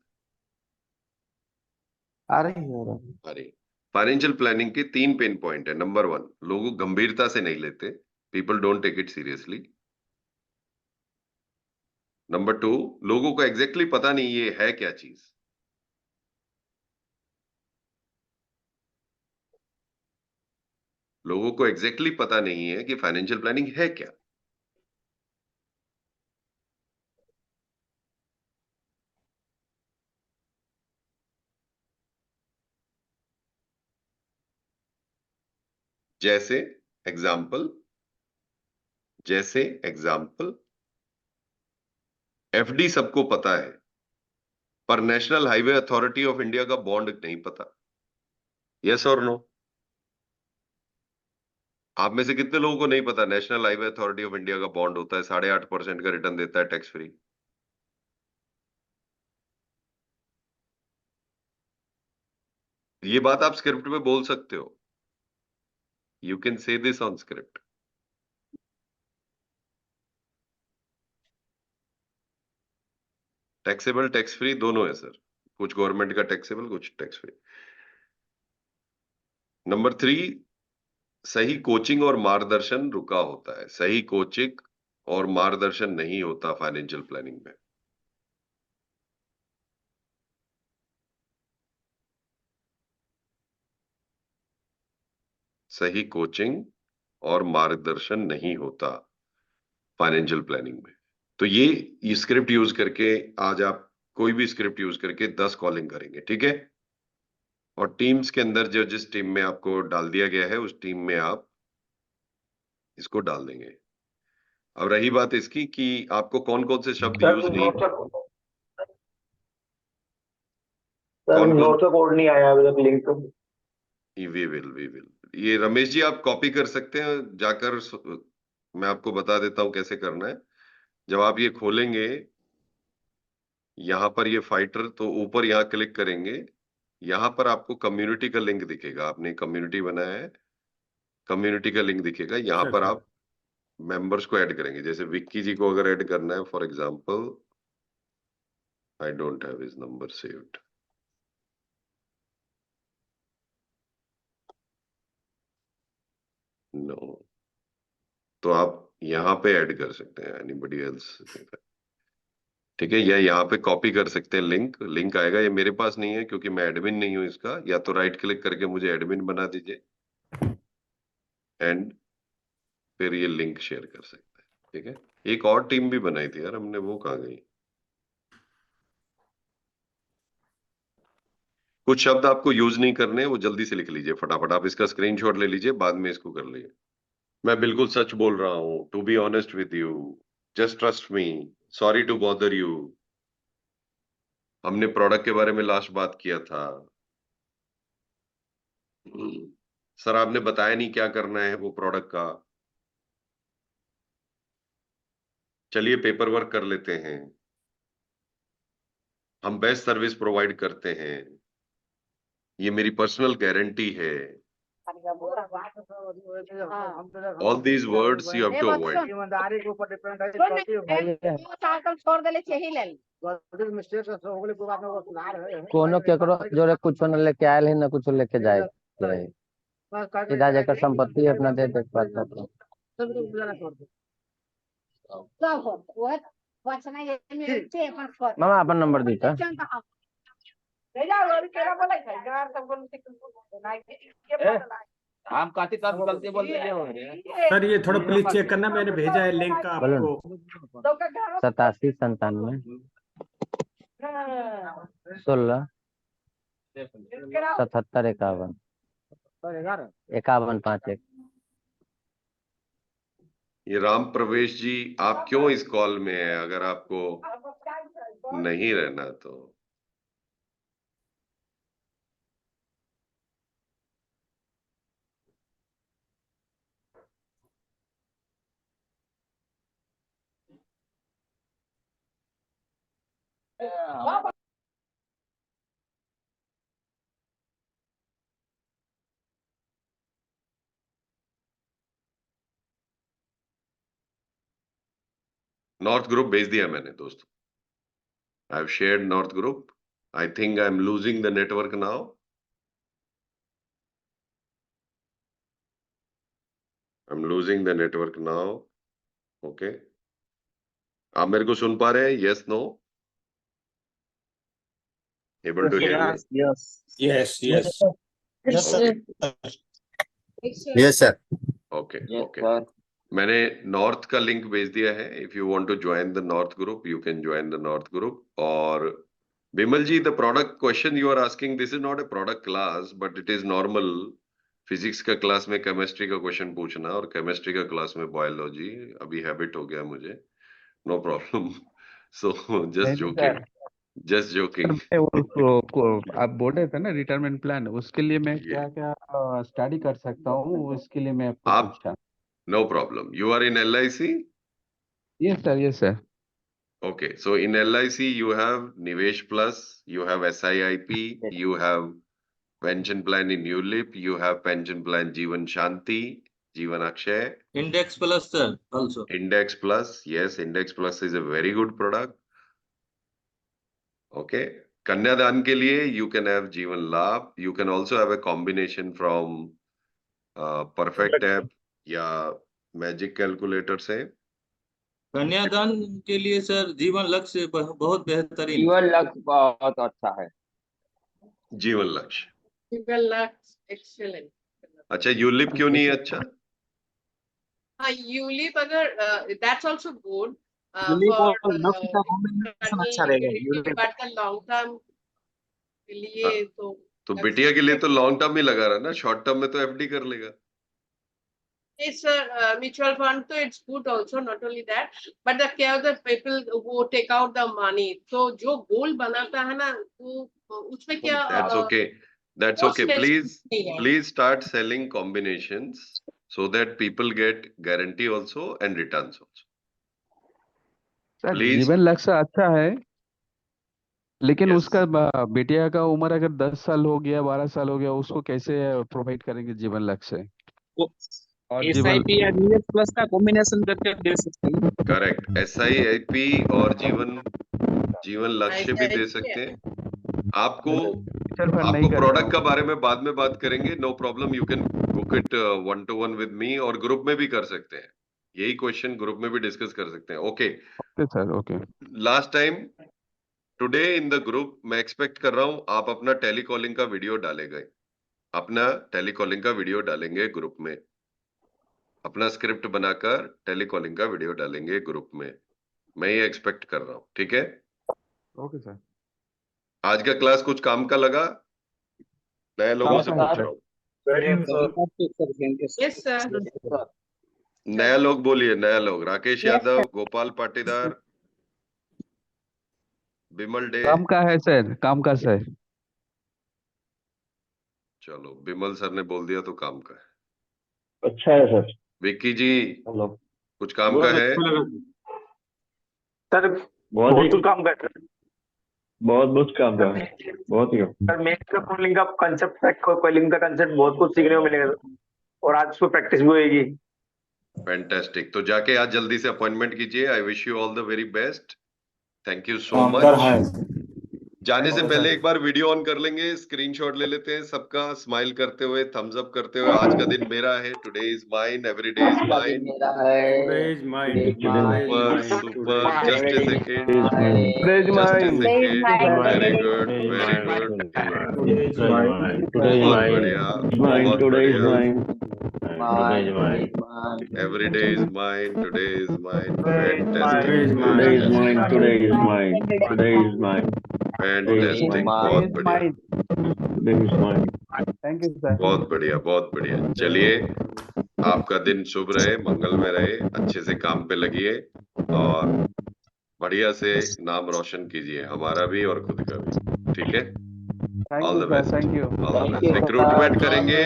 आ रही है। अरे, फाइनेंशियल प्लानिंग के 3 पेन पॉइंट है। नंबर 1, लोग गंभीरता से नहीं लेते, people don't take it seriously. Number 2, लोगों को एग्जैक्टली पता नहीं ये है क्या चीज। लोगों को एग्जैक्टली पता नहीं है कि फाइनेंशियल प्लानिंग है क्या। जैसे एग्जाम्पल एफडी सबको पता है, पर national highway authority of India का बॉन्ड नहीं पता। यस और नो? आप में से कितने लोगों को नहीं पता national highway authority of India का बॉन्ड होता है, 8.5% का रिटर्न देता है टैक्स फ्री? ये बात आप स्क्रिप्ट में बोल सकते हो। You can say this on script. Taxable tax free दोनों है सर, कुछ गवर्नमेंट का टैक्सेबल, कुछ टैक्स फ्री। नंबर 3, सही कोचिंग और मार्गदर्शन रुका होता है। सही कोचिंग और मार्गदर्शन नहीं होता फाइनेंशियल प्लानिंग में। सही कोचिंग और मार्गदर्शन नहीं होता फाइनेंशियल प्लानिंग में। तो ये स्क्रिप्ट यूज करके आज आप कोई भी स्क्रिप्ट यूज करके 10 कॉलिंग करेंगे, ठीक है? और टीम्स के अंदर जो जिस टीम में आपको डाल दिया गया है उस टीम में आप इसको डाल देंगे। अब रही बात इसकी कि आपको कौन कौन से शब्द यूज नहीं, कौन नोट का कोड नहीं आया अभी तक लिंक। वी विल ये रमेश जी आप कॉपी कर सकते हैं जाकर। मैं आपको बता देता हूं कैसे करना है। जब आप ये खोलेंगे यहां पर ये फाइटर, तो ऊपर यहां क्लिक करेंगे, यहां पर आपको कम्युनिटी का लिंक दिखेगा। आपने कम्युनिटी बनाया है, कम्युनिटी का लिंक दिखेगा। यहां पर आप मेंबर्स को ऐड करेंगे। जैसे विक्की जी को अगर ऐड करना है for example, I don't have his number saved. No, तो आप यहां पे ऐड कर सकते हैं एनीबॉडी एल्स, ठीक है? या यहाँ पे कॉपी कर सकते हैं लिंक आएगा। ये मेरे पास नहीं है क्योंकि मैं एडमिन नहीं हूं इसका। या तो राइट क्लिक करके मुझे एडमिन बना दीजिए एंड फिर ये लिंक शेयर कर सकते हैं, ठीक है? एक और टीम भी बनाई थी यार हमने, वो कहाँ गई? कुछ शब्द आपको यूज नहीं करने, वो जल्दी से लिख लीजिए फटाफट। आप इसका स्क्रीनशॉट ले लीजिए, बाद में इसको कर लीजिए। मैं बिल्कुल सच बोल रहा हूँ, to be honest with you, just trust me, sorry to bother you. हमने प्रोडक्ट के बारे में लास्ट बात किया था। सर आपने बताया नहीं क्या करना है वो प्रोडक्ट का। चलिए पेपर वर्क कर लेते हैं। हम बेस्ट सर्विस प्रोवाइड करते हैं, ये मेरी पर्सनल गारंटी है। All these words you have to avoid. ईमानदारी के ऊपर डिपेंड है। छोड़ देले चाहिए ले मिस्टेक हो गई कोई बात नहीं, वो सुधार है। कोनो केकरो जोरे कुछ न लेके आयल है, न कुछ लेके जाए। सीधा जाकर संपत्ति अपना दे देख पाता तो। मामा अपन नंबर दी था। हम काफी गलती बोलते हैं सर। ये थोड़ा प्लीज चेक करना, मैंने भेजा है लिंक आपको। 87 97 16 77 51 51 51। ये राम प्रवेश जी, आप क्यों इस कॉल में है? अगर आपको नहीं रहना तो नॉर्थ ग्रुप भेज दिया मैंने दोस्तों. I have shared north group. I think I am losing the network now. I'm losing the network now. Okay. आप मेरे को सुन पा रहे हैं? Yes, no? Able to hear me? Yes. Yes, Okay. Yes, sir. Okay. Okay. मैंने north का link भेज दिया है. If you want to join the North group, you can join the North group. और Bimal ji, the product question you are asking, this is not a product class, but it is normal. Physics का class में chemistry का question पूछना और chemistry का class में biology, अभी habit हो गया मुझे. No problem. So just joking. आप बोल रहे थे ना रिटायरमेंट प्लान, उसके लिए मैं क्या क्या स्टडी कर सकता हूँ, उसके लिए मैं आपको पूछा. No problem. You are in LIC? Yes sir, yes sir. Okay, so in LIC you have Nivesh Plus, you have SIIP, you have pension plan in ULIP, you have pension plan Jeevan Shanti, Jeevan Akshay. Index Plus, sir, also. Index Plus, yes, Index Plus is a very good product. Okay, Kanyadan के लिए you can have Jeevan Labh, you can also have a combination from Perfect App या Magic Calculator से. कन्यादान के लिए sir जीवन लक्ष्य बहुत बेहतरीन. जीवन लक्ष्य बहुत अच्छा है. जीवन लक्ष्य. जीवन लक्ष्य एक्सीलेंट. अच्छा, यूलिप क्यों नहीं अच्छा? यूलिप अगर दैट्स आल्सो गुड और लक्ष्य का कॉम्बिनेशन अच्छा रहेगा. बट द लॉन्ग टर्म के लिए तो बिटिया के लिए तो लॉन्ग टर्म ही लगा रहा ना, शॉर्ट टर्म में तो FD कर लेगा. It's a mutual fund, so it's good also. Not only that, but the care of the people who take out the money. So जो goal बनाता है ना, वो उसमें क्या? That's okay. That's okay. Please start selling combinations so that people get guarantee also and returns also. Sir जीवन लक्ष्य अच्छा है, लेकिन उसका बिटिया का उम्र अगर 10 साल हो गया, 12 साल हो गया, उसको कैसे प्रोवाइड करेंगे जीवन लक्ष्य? SIP या DF प्लस का कॉम्बिनेशन करके दे सकते हैं. करेक्ट. SIP और जीवन लक्ष्य भी दे सकते हैं. आपको प्रोडक्ट का बारे में बाद में बात करेंगे. No problem. You can book it 1-to-1 with me, और ग्रुप में भी कर सकते हैं. यही क्वेश्चन ग्रुप में भी डिस्कस कर सकते हैं. Okay sir. Okay. Last time today in the group मैं एक्सपेक्ट कर रहा हूं आप अपना टेलीकॉलिंग का वीडियो डालेंगे. अपना टेलीकॉलिंग का वीडियो डालेंगे ग्रुप में. अपना स्क्रिप्ट बनाकर टेलीकॉलिंग का वीडियो डालेंगे ग्रुप में. मैं ये एक्सपेक्ट कर रहा हूँ. ठीक है? Okay sir. आज का क्लास कुछ काम का लगा? नए लोगों से पूछ रहा हूँ. Yes sir. नया लोग बोलिए. नया लोग. राकेश यादव, गोपाल पाटीदार, बिमल डे. काम का है सर, काम का सर. चलो, बिमल सर ने बोल दिया तो काम का है. अच्छा है सर. विक्की जी, कुछ काम का है? सर बहुत काम कर रहे हैं. बहुत काम का है. बहुत ही. सर मेरा कॉलिंग का कांसेप्ट, कॉलिंग का कांसेप्ट बहुत कुछ सीखने को मिलेगा और आज उसको प्रैक्टिस भी होगी. फैंटास्टिक. तो जाके आज जल्दी से अपॉइंटमेंट कीजिए. I wish you all the very best. Thank you so much. जाने से पहले एक बार वीडियो ऑन कर लेंगे, स्क्रीनशॉट ले लेते हैं सबका, स्माइल करते हुए, थम्स अप करते हुए. आज का दिन मेरा है. Today is mine, every day is mine. Today is mine. Super. Just a second. Today is mine. Very good, very good. बहुत बढ़िया, बहुत बढ़िया. Every day is mine. Today is mine. Fantastic. Today is mine. Today is mine. Today is mine. Fantastic. बहुत बढ़िया. Thank you sir. बहुत बढ़िया, बहुत बढ़िया. चलिए, आपका दिन शुभ रहे, मंगल में रहे. अच्छे से काम पे लगिए और बढ़िया से नाम रोशन कीजिए, हमारा भी और खुद का भी. ठीक है? All the best. Thank you. Recruitment करेंगे,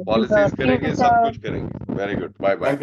पॉलिसीज करेंगे, सब कुछ करेंगे. Very good. Bye bye.